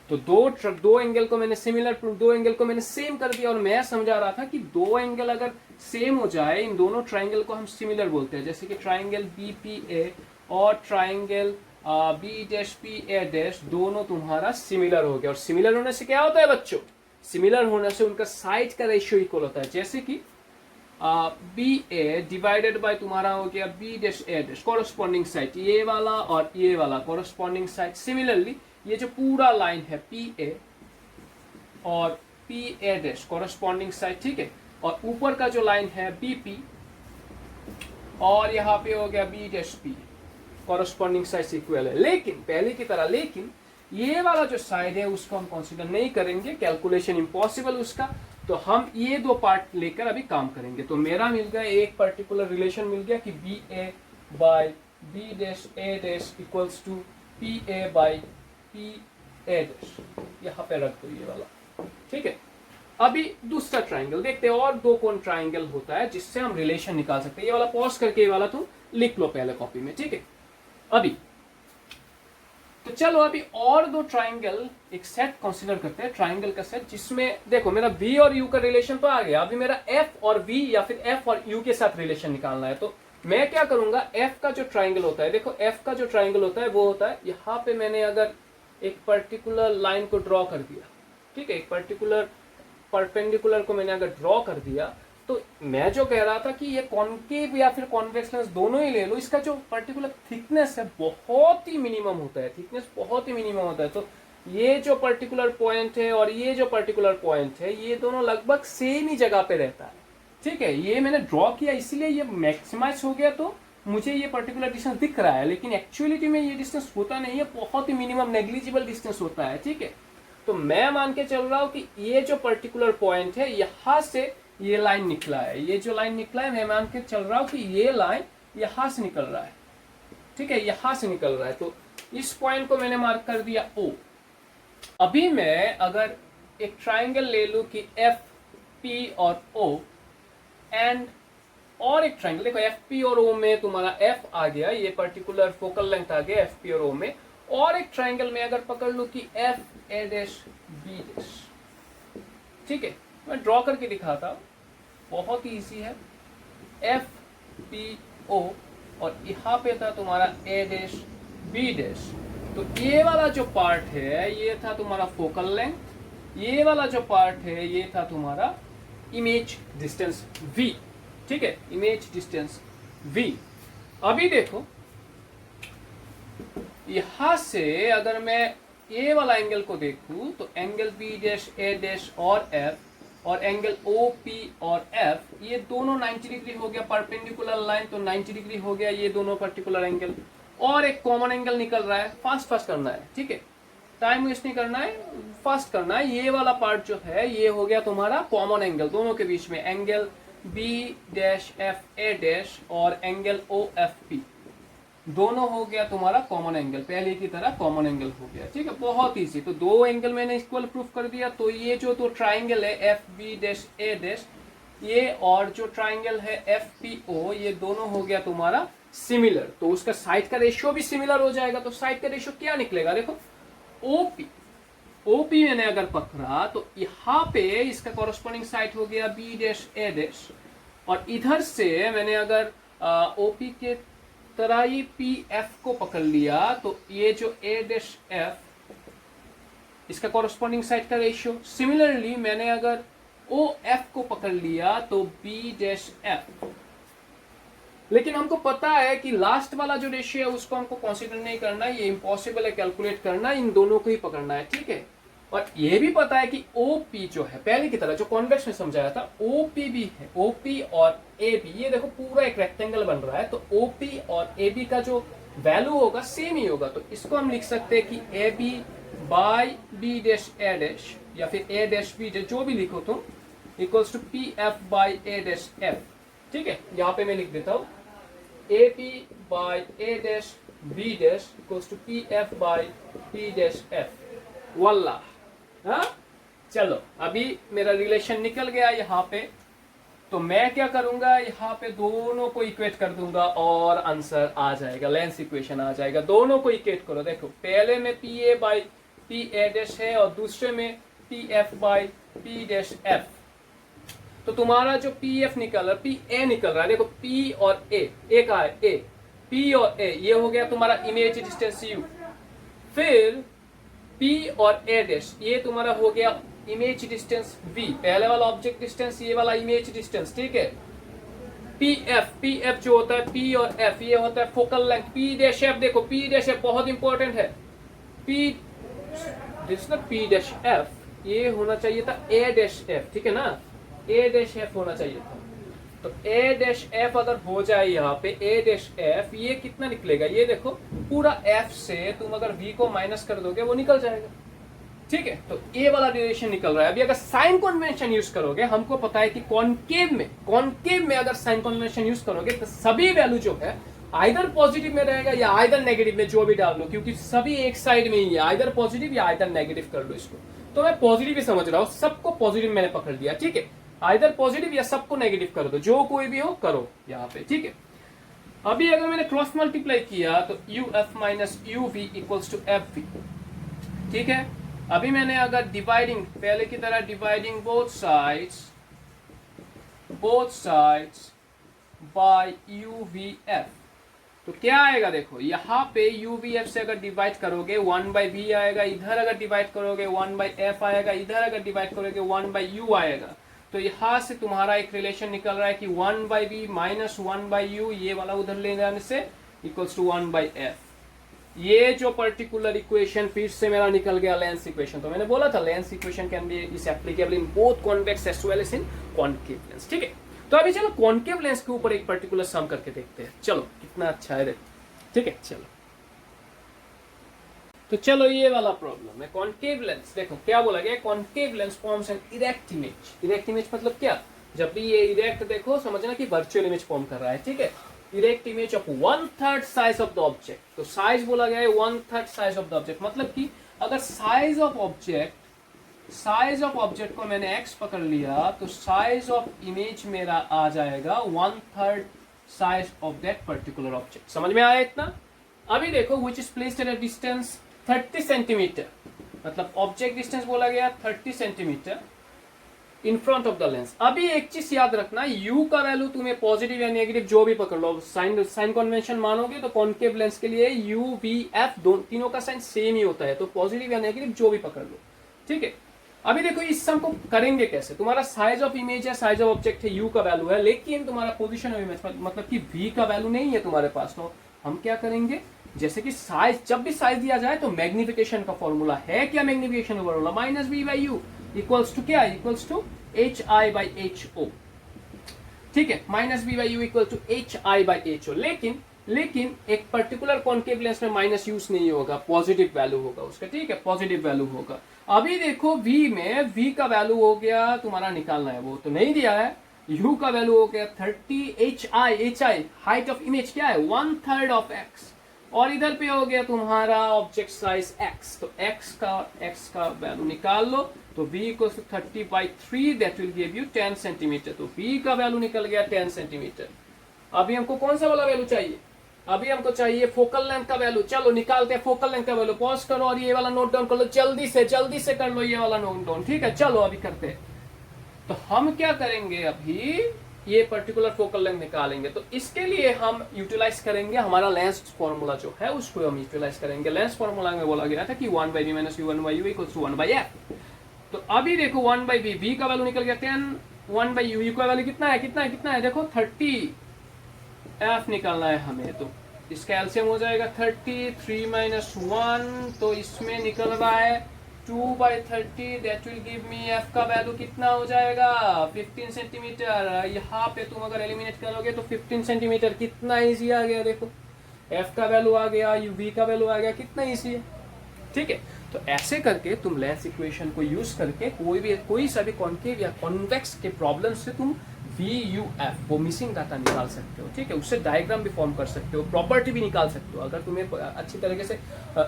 तो दो एंगल को मैंने सिमिलर, दो एंगल को मैंने सेम कर दिया, और मैं समझा रहा था कि दो एंगल अगर सेम हो जाए, इन दोनों ट्राइंगल को हम सिमिलर बोलते हैं, जैसे कि ट्राइंगल बी पी ए और triangle B dash P A dash, दोनों तुम्हारा सिमिलर हो गया। और सिमिलर होने से क्या होता है बच्चों, सिमिलर होने से उनका साइड का रेशियो इक्वल होता है। जैसे कि बी ए डिवाइडेड बाय तुम्हारा हो गया B dash A dash, corresponding side ये वाला और ये वाला कॉरस्पॉन्डिंग साइड। सिमिलरली ये जो पूरा लाइन है पी ए और P A dash corresponding side, ठीक है, और ऊपर का जो लाइन है बी पी और यहाँ पे हो गया B dash P, corresponding side equal है। लेकिन पहले की तरह, लेकिन ये वाला जो साइड है उसको हम कंसीडर नहीं करेंगे, कैलकुलेशन इम्पॉसिबल उसका। तो हम ये दो पार्ट लेकर अभी काम करेंगे। तो मेरा मिल गया एक पर्टिकुलर रिलेशन मिल गया कि B A by B dash A dash equals to P A by P A dash, यहाँ पे रख दो ये वाला, ठीक है। अभी दूसरा ट्राइंगल देखते हैं, और दो कौन ट्राइंगल होता है जिससे हम रिलेशन निकाल सकते हैं। ये वाला पॉज करके ये वाला तुम लिख लो पहले कॉपी में, ठीक है। अभी तो चलो अभी और दो ट्राइंगल, एक सेट कंसीडर करते हैं, ट्राइंगल का सेट, जिसमें देखो मेरा v और u का रिलेशन तो आ गया, अभी मेरा f और v या फिर f और u के साथ रिलेशन निकालना है। तो मैं क्या करूंगा, f का जो ट्राइंगल होता है, देखो f का जो ट्राइंगल होता है वो होता है, यहाँ पे मैंने अगर एक पर्टिकुलर लाइन को ड्रॉ कर दिया, ठीक है, एक पर्टिकुलर परपेंडिकुलर को मैंने अगर ड्रॉ कर दिया, तो मैं जो कह रहा था कि ये कॉन्केव या फिर कॉन्वेक्स लेंस दोनों ही ले लो, इसका जो पर्टिकुलर थिकनेस है बहुत ही मिनिमम होता है, थिकनेस बहुत ही मिनिमम होता है। तो ये जो पर्टिकुलर पॉइंट है और ये जो पर्टिकुलर पॉइंट है, ये दोनों लगभग सेम ही जगह पे रहता है, ठीक है। ये मैंने ड्रॉ किया इसलिए ये मैक्सिमाइज हो गया, तो मुझे ये पर्टिकुलर डिस्टेंस दिख रहा है, लेकिन एक्चुअलिटी में ये डिस्टेंस होता नहीं है, बहुत ही मिनिमम नेग्लिजिबल डिस्टेंस होता है, ठीक है। तो मैं मान के चल रहा हूं कि ये जो पर्टिकुलर पॉइंट है, यहां से ये लाइन निकला है, ये जो लाइन निकला है मैं मान के चल रहा हूं कि ये लाइन यहां से निकल रहा है, ठीक है, यहां से निकल रहा है। तो इस पॉइंट को मैंने मार्क कर दिया O। अभी मैं अगर एक ट्राइंगल ले लूं कि एफ पी और O एंड और एक ट्राइंगल, देखो एफ पी और O में तुम्हारा F आ गया, ये पर्टिकुलर फोकल लेंथ आ गया एफ पी और O में, और एक ट्राइंगल में अगर पकड़ लूं कि F A dash B dash, ठीक है, मैं ड्रॉ करके दिखाता हूं, बहुत ही इजी है। एफ पी ओ और यहाँ पे था तुम्हारा ए डैश बी डैश, तो ये वाला जो पार्ट है ये था तुम्हारा फोकल लेंथ, ये वाला जो पार्ट है ये था तुम्हारा इमेज डिस्टेंस v, ठीक है, इमेज डिस्टेंस v। अभी देखो यहां से अगर मैं ये वाला एंगल को देखूं तो angle B dash A dash और f और एंगल ओ पी और एफ, ये दोनों 90 डिग्री हो गया, परपेंडिकुलर लाइन तो 90 डिग्री हो गया ये दोनों पर्टिकुलर एंगल, और एक कॉमन एंगल निकल रहा है, फास्ट करना है, ठीक है, टाइम वेस्ट नहीं करना है, फास्ट करना है। ये वाला पार्ट जो है ये हो गया तुम्हारा कॉमन एंगल दोनों के बीच में, angle B dash F A dash और एंगल ओ एफ पी, दोनों हो गया तुम्हारा कॉमन एंगल, पहले की तरह कॉमन एंगल हो गया, ठीक है, बहुत इजी। तो दो एंगल मैंने इक्वल प्रूफ कर दिया। तो ये जो दो ट्राइंगल है F B dash A dash ये, और जो ट्राइंगल है एफ पी ओ, ये दोनों हो गया तुम्हारा सिमिलर, तो उसका साइड का रेशियो भी सिमिलर हो जाएगा। तो साइड का रेशियो क्या निकलेगा, देखो ओपी मैंने अगर पकड़ा तो यहाँ पे इसका कॉरस्पॉन्डिंग साइड हो गया बी डैश ए डैश, और इधर से मैंने अगर ओपी के तरह ही पी एफ को पकड़ लिया तो ये जो ए डैश एफ इसका कॉरस्पॉन्डिंग साइड का रेशियो, सिमिलरली मैंने अगर ओ एफ को पकड़ लिया तो बी डैश एफ। लेकिन हमको पता है कि लास्ट वाला जो रेशियो है उसको हमको कंसीडर नहीं करना, ये इम्पॉसिबल है कैलकुलेट करना, इन दोनों को ही पकड़ना है, ठीक है। और ये भी पता है कि ओपी जो है पहले की तरह जो कॉन्वेक्स में समझाया था ओपी भी है, ओपी और ए बी, ये देखो पूरा एक रेक्टेंगल बन रहा है, तो ओपी और ए बी का जो वैल्यू होगा सेम ही होगा। तो इसको हम लिख सकते हैं कि A B by B dash A dash या फिर ए डैश बी जो भी लिखो तुम equals to P F by A dash F, ठीक है। यहाँ पे मैं लिख देता हूँ A P by A dash B dash equals to P F by P dash F. वल्लाह, हाँ चलो अभी मेरा रिलेशन निकल गया यहाँ पे, तो मैं क्या करूंगा यहाँ पे दोनों को इक्वेट कर दूंगा और आंसर आ जाएगा, लेंस इक्वेशन आ जाएगा। दोनों को इक्वेट करो, देखो पहले में P A by P A dash है और दूसरे में P F by P dash F. तो तुम्हारा जो पी एफ निकल रहा है पी ए निकल रहा है, देखो पी और ए का है ए, पी और ए, ये हो गया तुम्हारा इमेज डिस्टेंस यू। फिर पी और ए डैश ये तुम्हारा हो गया इमेज डिस्टेंस v, पहले वाला ऑब्जेक्ट डिस्टेंस, ये वाला इमेज डिस्टेंस, ठीक है। पी एफ जो होता है p और f ये होता है focal length. p dash f देखो p डैश f बहुत इंपॉर्टेंट है, p डैश f ये होना चाहिए था a डैश f, ठीक है ना, a डैश f होना चाहिए था। तो a डैश f अगर हो जाए यहाँ पे a डैश f, ये कितना निकलेगा, ये देखो पूरा f से तुम अगर v को माइनस कर दोगे वो निकल जाएगा, ठीक है। तो ए वाला ड्यूरेशन निकल रहा है। अभी अगर साइन कन्वेंशन यूज करोगे, हमको पता है कि कॉनकेव में अगर साइन कन्वेंशन यूज करोगे तो सभी वैल्यू जो है आइदर पॉजिटिव में रहेगा या आइदर नेगेटिव में, जो भी डाल लो, क्योंकि सभी एक साइड में ही है, आइदर पॉजिटिव या आइदर नेगेटिव कर लो इसको। तो मैं पॉजिटिव ही समझ रहा हूँ, सबको पॉजिटिव मैंने पकड़ लिया, ठीक है। आइदर पॉजिटिव या सबको नेगेटिव कर दो, जो कोई भी हो करो यहाँ पे, ठीक है। अभी अगर मैंने क्रॉस मल्टीप्लाई किया तो U F minus U V equals to F V, ठीक है। अभी मैंने अगर डिवाइडिंग पहले की तरह dividing both sides by U V F, तो क्या आएगा देखो यहाँ पे यू वी एफ से अगर डिवाइड करोगे 1 बाई वी आएगा, इधर अगर डिवाइड करोगे 1 बाई एफ आएगा, इधर अगर डिवाइड करोगे 1 बाई यू आएगा। तो यहाँ से तुम्हारा एक रिलेशन निकल रहा है कि 1 by V minus 1 by U, ये वाला उधर ले जाने से इक्वल्स टू 1 बाई एफ। ये जो पर्टिकुलर इक्वेशन फिर से मेरा निकल गया लेंस इक्वेशन। तो मैंने बोला था lens equation can be is applicable in both convex as well as in concave lens, ठीक है। तो अभी चलो कॉनकेव लेंस के ऊपर एक पर्टिकुलर सम करके देखते हैं, चलो कितना अच्छा है, ठीक है। चलो तो चलो ये वाला प्रॉब्लम है कॉनकेव लेंस। देखो क्या बोला गया, concave lens forms an erect image. Erect image मतलब क्या, जब भी ये इरेक्ट देखो समझना कि वर्चुअल इमेज फॉर्म कर रहा है, ठीक है। Erect image of 1/3 size of the object, तो साइज बोला गया है 1/3 साइज ऑफ द ऑब्जेक्ट, मतलब कि अगर साइज ऑफ ऑब्जेक्ट को मैंने x पकड़ लिया तो साइज ऑफ इमेज मेरा आ जाएगा 1/3 size of that particular object. समझ में आया इतना। अभी देखो which is placed at a distance 30 centimetre, मतलब ऑब्जेक्ट डिस्टेंस बोला गया 30 centimetre in front of the lens. अभी एक चीज याद रखना, u का वैल्यू तुम्हें पॉजिटिव या नेगेटिव जो भी पकड़ लो, साइन कन्वेंशन मानोगे तो कॉनकेव लेंस के लिए u v f तीनों का साइन सेम ही होता है, तो पॉजिटिव या नेगेटिव जो भी पकड़ लो, ठीक है। अभी देखो इस सम को करेंगे कैसे, तुम्हारा साइज ऑफ इमेज है, साइज ऑफ ऑब्जेक्ट है, u का वैल्यू है, लेकिन तुम्हारा पोजिशन ऑफ इमेज मतलब कि v का वैल्यू नहीं है तुम्हारे पास। तो हम क्या करेंगे, जैसे कि साइज, जब भी साइज दिया जाए तो मैग्निफिकेशन का फॉर्मूला है, क्या मैग्निफिकेशन का formula, minus v by U equals to क्या, equals to H I by H O, ठीक है। Minus B by U equal to H I by H O. लेकिन एक पर्टिकुलर कॉनकेव लेंस में माइनस यूज नहीं होगा, पॉजिटिव वैल्यू होगा उसका, ठीक है, पॉजिटिव वैल्यू होगा। अभी देखो v में v का वैल्यू हो गया तुम्हारा निकालना है, वो तो नहीं दिया है। u का वैल्यू हो गया 30, H I height of image क्या है 1/3 ऑफ x, और इधर पे हो गया तुम्हारा ऑब्जेक्ट साइज x, तो x का वैल्यू निकाल लो, तो v equals to 30/3 that will give you 10 centimetre. तो v का वैल्यू निकल गया 10 सेंटीमीटर। अभी हमको कौन सा वाला वैल्यू चाहिए, अभी हमको चाहिए फोकल लेंथ का वैल्यू। चलो निकालते हैं फोकल लेंथ का वैल्यू, पॉज करो और ये वाला नोट डाउन कर लो, जल्दी से कर लो ये वाला नोट डाउन, ठीक है। चलो अभी करते हैं। तो हम क्या करेंगे, अभी ये पर्टिकुलर फोकल लेंथ निकालेंगे। तो इसके लिए हम यूटिलाइज करेंगे हमारा लेंस फॉर्मूला जो है, उसको हम यूटिलाइज करेंगे। लेंस फॉर्मूला में बोला गया था कि 1/v - u1/u = 1/f। तो अभी देखो 1/v, v का वैल्यू निकल गया 10, 1/u का वैल्यू कितना है देखो 30, f निकालना है हमें। तो इसका एलसीएम हो जाएगा 30, 3 - 1, तो इसमें निकल रहा है 2/30, that will give me f का वैल्यू कितना हो जाएगा 15 सेंटीमीटर। यहाँ पे तुम अगर एलिमिनेट करोगे तो 15 सेंटीमीटर, कितना इजी आ गया देखो, f का वैल्यू आ गया, v का वैल्यू आ गया, कितना इजी है। ठीक है, तो ऐसे करके तुम लेंस इक्वेशन को यूज करके कोई सा भी कॉन्केव या कॉन्वेक्स के प्रॉब्लम से तुम VUF वो मिसिंग डाटा निकाल सकते हो। ठीक है, उससे डायग्राम भी फॉर्म कर सकते हो, प्रॉपर्टी भी निकाल सकते हो। अगर तुम्हें अच्छी तरीके से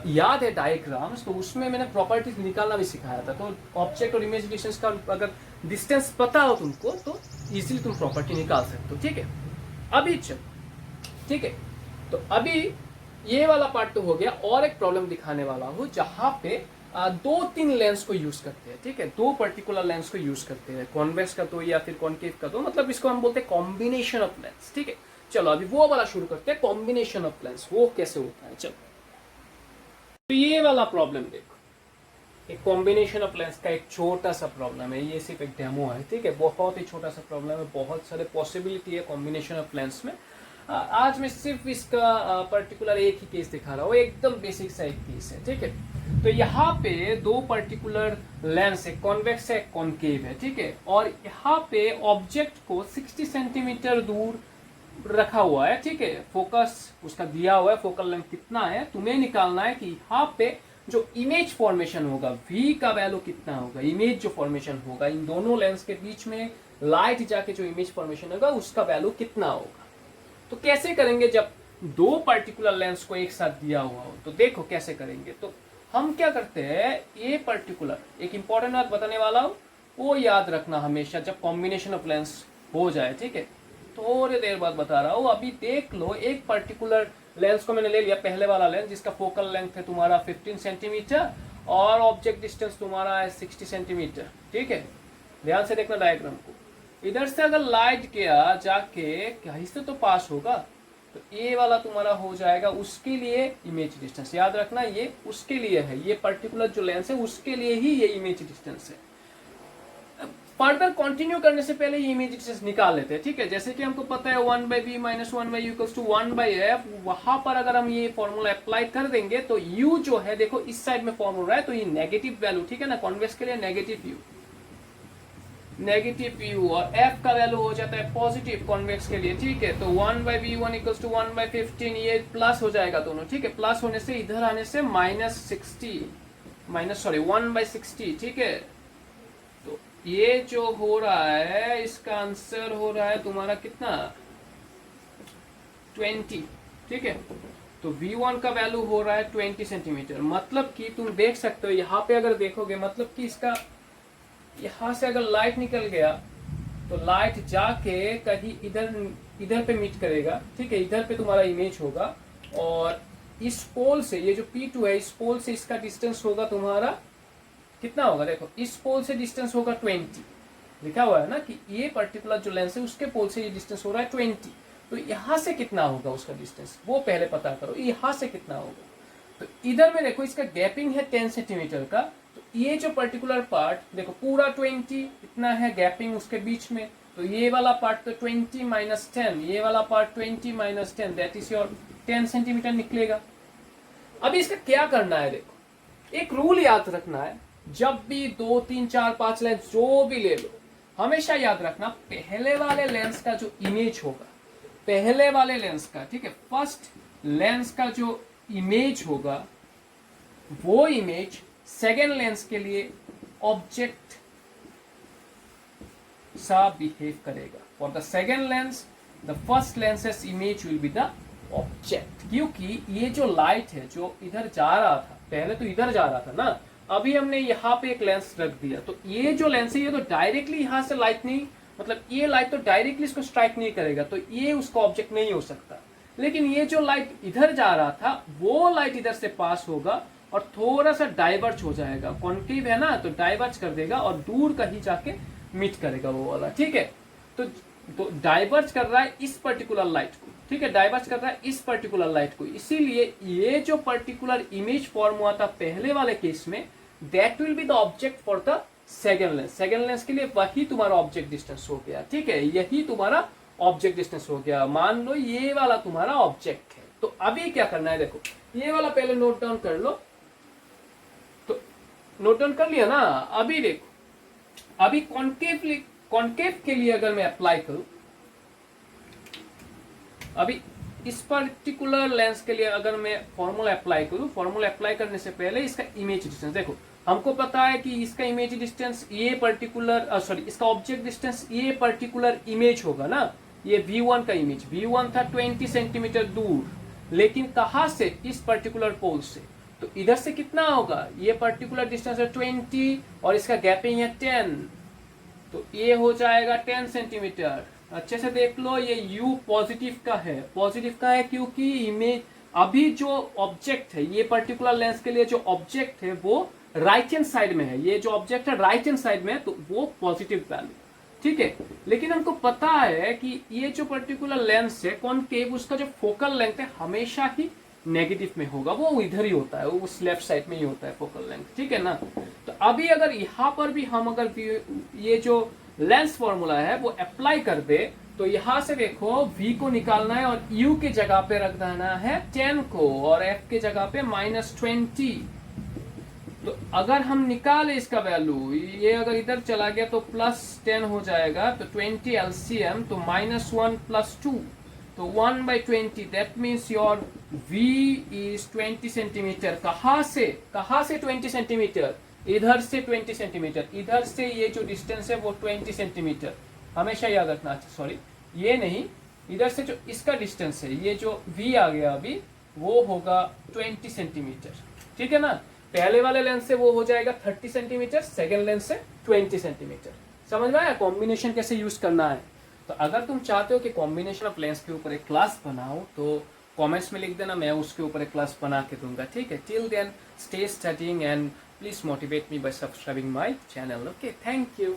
याद है डायग्राम्स, तो उसमें मैंने प्रॉपर्टीज निकालना भी सिखाया था। तो ऑब्जेक्ट और इमेज डिस्टेंस का अगर डिस्टेंस पता हो तुमको तो इजीली तुम प्रॉपर्टी निकाल सकते हो। ठीक है, अभी चल, ठीक है, तो अभी ये वाला पार्ट तो हो गया। और एक प्रॉब्लम दिखाने वाला हूँ जहां पे 2-3 लेंस को यूज करते हैं। ठीक है, 2 पर्टिकुलर लेंस को यूज करते हैं, कॉन्वेक्स का तो या फिर कॉन्केव का तो, मतलब इसको हम बोलते हैं कॉम्बिनेशन ऑफ लेंस। ठीक है, चलो अभी वो वाला शुरू करते हैं, कॉम्बिनेशन ऑफ लेंस वो कैसे होता है। चलो, तो ये वाला प्रॉब्लम देखो, एक कॉम्बिनेशन ऑफ लेंस का एक छोटा सा प्रॉब्लम है। ये सिर्फ एक डेमो है। ठीक है, बहुत ही छोटा सा प्रॉब्लम है, बहुत सारे पॉसिबिलिटी है कॉम्बिनेशन ऑफ लेंस में। आज मैं सिर्फ इसका पर्टिकुलर एक ही केस दिखा रहा हूँ, एकदम बेसिक सा एक केस है। ठीक है, तो यहाँ पे 2 पर्टिकुलर लेंस है, कॉन्वेक्स है, कॉन्केव है। ठीक है, और यहाँ पे ऑब्जेक्ट को 60 सेंटीमीटर दूर रखा हुआ है। ठीक है, फोकस उसका दिया हुआ है, फोकल लेंथ कितना है तुम्हें निकालना है कि यहाँ पे जो इमेज फॉर्मेशन होगा v का वैल्यू कितना होगा, इमेज जो फॉर्मेशन होगा इन दोनों लेंस के बीच में लाइट जाके जो इमेज फॉर्मेशन होगा उसका वैल्यू कितना होगा। तो कैसे करेंगे जब 2 पर्टिकुलर लेंस को एक साथ दिया हुआ हो, तो देखो कैसे करेंगे। तो हम क्या करते हैं, ये पर्टिकुलर एक इंपॉर्टेंट बात बताने वाला हूं, वो याद रखना हमेशा जब कॉम्बिनेशन ऑफ लेंस हो जाए। ठीक है, थोड़ी देर बाद बता रहा हूं। अभी देख लो, एक पर्टिकुलर लेंस को मैंने ले लिया, पहले वाला लेंस जिसका फोकल लेंथ है तुम्हारा 15 सेंटीमीटर और ऑब्जेक्ट डिस्टेंस तुम्हारा है 60 सेंटीमीटर। ठीक है, ध्यान से देखना डायग्राम को। इधर से अगर लाइट गया जाके कहीं से तो पास होगा, तो ये वाला तुम्हारा हो जाएगा उसके लिए इमेज डिस्टेंस। याद रखना ये उसके लिए है, ये पर्टिकुलर जो लेंस है उसके लिए ही ये इमेज डिस्टेंस है। फर्दर कंटिन्यू करने से पहले ये इमेज डिस्टेंस निकाल लेते हैं। ठीक है, जैसे कि हमको पता है 1/v - 1/u = 1/f, वहां पर अगर हम ये फॉर्मूला अप्लाई कर देंगे तो u जो है देखो इस साइड में फॉर्म हो रहा है, तो ये नेगेटिव वैल्यू, ठीक है ना, कॉन्वेक्स के लिए नेगेटिव u और f का वैल्यू हो जाता है पॉजिटिव कॉन्वेक्स के लिए। ठीक है, तो 1/v1 = 1/15, ये प्लस हो जाएगा दोनों। ठीक है, प्लस होने से इधर आने से -1/60। ठीक है, तो ये जो हो रहा है इसका आंसर हो रहा है तुम्हारा कितना 20। ठीक है, तो v1 का वैल्यू हो रहा है 20 सेंटीमीटर। मतलब कि तुम देख सकते हो यहाँ पे अगर देखोगे, मतलब कि इसका यहां से अगर लाइट निकल गया तो लाइट जाके कहीं इधर पे मीट करेगा। ठीक है, इधर पे तुम्हारा इमेज होगा और इस पोल से, ये जो P2 है, इस पोल से इसका डिस्टेंस होगा तुम्हारा कितना होगा, देखो इस पोल से डिस्टेंस होगा 20, लिखा हुआ है ना कि ये पर्टिकुलर जो लेंस है उसके पोल से ये डिस्टेंस हो रहा है 20। तो यहां से कितना होगा उसका डिस्टेंस वो पहले पता करो, यहां से कितना होगा। तो इधर में देखो इसका गैपिंग है 10 सेंटीमीटर का, तो ये जो पर्टिकुलर पार्ट देखो पूरा 20 इतना है गैपिंग उसके बीच में, तो ये वाला पार्ट तो 20 - 10, ये वाला part 20 - 10, that is your 10 centimetre निकलेगा। अभी इसका क्या करना है, देखो एक रूल याद रखना है, जब भी 2, 3, 4, 5 लेंस जो भी ले लो, हमेशा याद रखना पहले वाले लेंस का जो इमेज होगा, पहले वाले लेंस का, ठीक है, फर्स्ट लेंस का जो इमेज होगा वो इमेज सेकेंड लेंस के लिए ऑब्जेक्ट सा बिहेव करेगा। For the second lens the first lenses image will be the object, क्योंकि ये जो लाइट है जो इधर जा रहा था, पहले तो इधर जा रहा था ना, अभी हमने यहाँ पे एक लेंस रख दिया, तो ये जो लेंस है ये तो डायरेक्टली यहाँ से लाइट नहीं, मतलब ये लाइट तो डायरेक्टली इसको स्ट्राइक नहीं करेगा, तो ये उसका ऑब्जेक्ट नहीं हो सकता। लेकिन ये जो लाइट इधर जा रहा था वो लाइट इधर से पास होगा और थोड़ा सा डाइवर्ज हो जाएगा, कॉन्केव है ना, तो डाइवर्ज कर देगा और दूर कहीं जाके मीट करेगा वो वाला। ठीक है, तो तो डाइवर्ज कर रहा है इस पर्टिकुलर लाइट को, ठीक है, डाइवर्ज कर रहा है इस पर्टिकुलर लाइट को। इसीलिए ये जो पर्टिकुलर इमेज फॉर्म हुआ था पहले वाले केस में, that will be the object for the second lens. Second lens के लिए वही तुम्हारा ऑब्जेक्ट डिस्टेंस हो गया, ठीक है, यही तुम्हारा ऑब्जेक्ट डिस्टेंस हो गया। मान लो ये वाला तुम्हारा ऑब्जेक्ट है। तो अभी क्या करना है, देखो ये वाला पहले नोट डाउन कर लो। तो नोट डाउन कर लिया ना। अभी देखो, अभी कॉन्केव के लिए अगर मैं अप्लाई करूं, अभी इस पर्टिकुलर लेंस के लिए अगर मैं फॉर्मूला अप्लाई करूं, फॉर्मूला अप्लाई करने से पहले इसका इमेज डिस्टेंस देखो, हमको पता है कि इसका इमेज डिस्टेंस ये पर्टिकुलर सॉरी इसका ऑब्जेक्ट डिस्टेंस ये पर्टिकुलर इमेज होगा ना। ये V1 का इमेज, V1 था 20 सेंटीमीटर दूर, लेकिन कहां से, इस पर्टिकुलर पोल से। तो इधर से कितना होगा, ये पर्टिकुलर डिस्टेंस है 20 और इसका गैपिंग है 10, तो ये हो जाएगा 10 सेंटीमीटर। अच्छे से देख लो, ये U पॉजिटिव का है, पॉजिटिव का है क्योंकि इमेज अभी जो ऑब्जेक्ट है, ये पर्टिकुलर लेंस के लिए जो ऑब्जेक्ट है वो राइट हैंड साइड में है। ये जो ऑब्जेक्ट है राइट हैंड साइड में है, तो वो पॉजिटिव वैल्यू, ठीक है। लेकिन हमको पता है कि ये जो पर्टिकुलर लेंस है कॉनकेव, उसका जो फोकल लेंथ है हमेशा ही नेगेटिव में होगा, वो इधर ही होता है, वो उस लेफ्ट साइड में ही होता है फोकल लेंथ, ठीक है ना। तो अभी अगर यहाँ पर भी हम अगर ये जो लेंस फॉर्मूला है वो अप्लाई कर दे, तो यहां से देखो v को निकालना है और u के जगह पे रख देना है 10 को और f के जगह पे -20। तो अगर हम निकाले इसका वैल्यू, ये अगर इधर चला गया तो +10 हो जाएगा, तो 20 LCM, तो -1 + 2, तो 1/20, that means your v is 20 centimetre. कहां से 20 सेंटीमीटर, इधर से 20 सेंटीमीटर, इधर से ये जो डिस्टेंस है वो 20 सेंटीमीटर, हमेशा याद रखना। सॉरी ये नहीं, इधर से जो इसका डिस्टेंस है, ये जो v आ गया अभी, वो होगा 20 सेंटीमीटर, ठीक है ना। पहले वाले लेंस से वो हो जाएगा 30 सेंटीमीटर, सेकेंड लेंस से 20 सेंटीमीटर। समझ में आया कॉम्बिनेशन कैसे यूज करना है। तो अगर तुम चाहते हो कि कॉम्बिनेशन ऑफ लेंस के ऊपर एक क्लास बनाओ, तो कमेंट्स में लिख देना, मैं उसके ऊपर एक क्लास बना के दूंगा, ठीक है। Till then stay studying and please motivate me by subscribing my channel. Okay, thank you.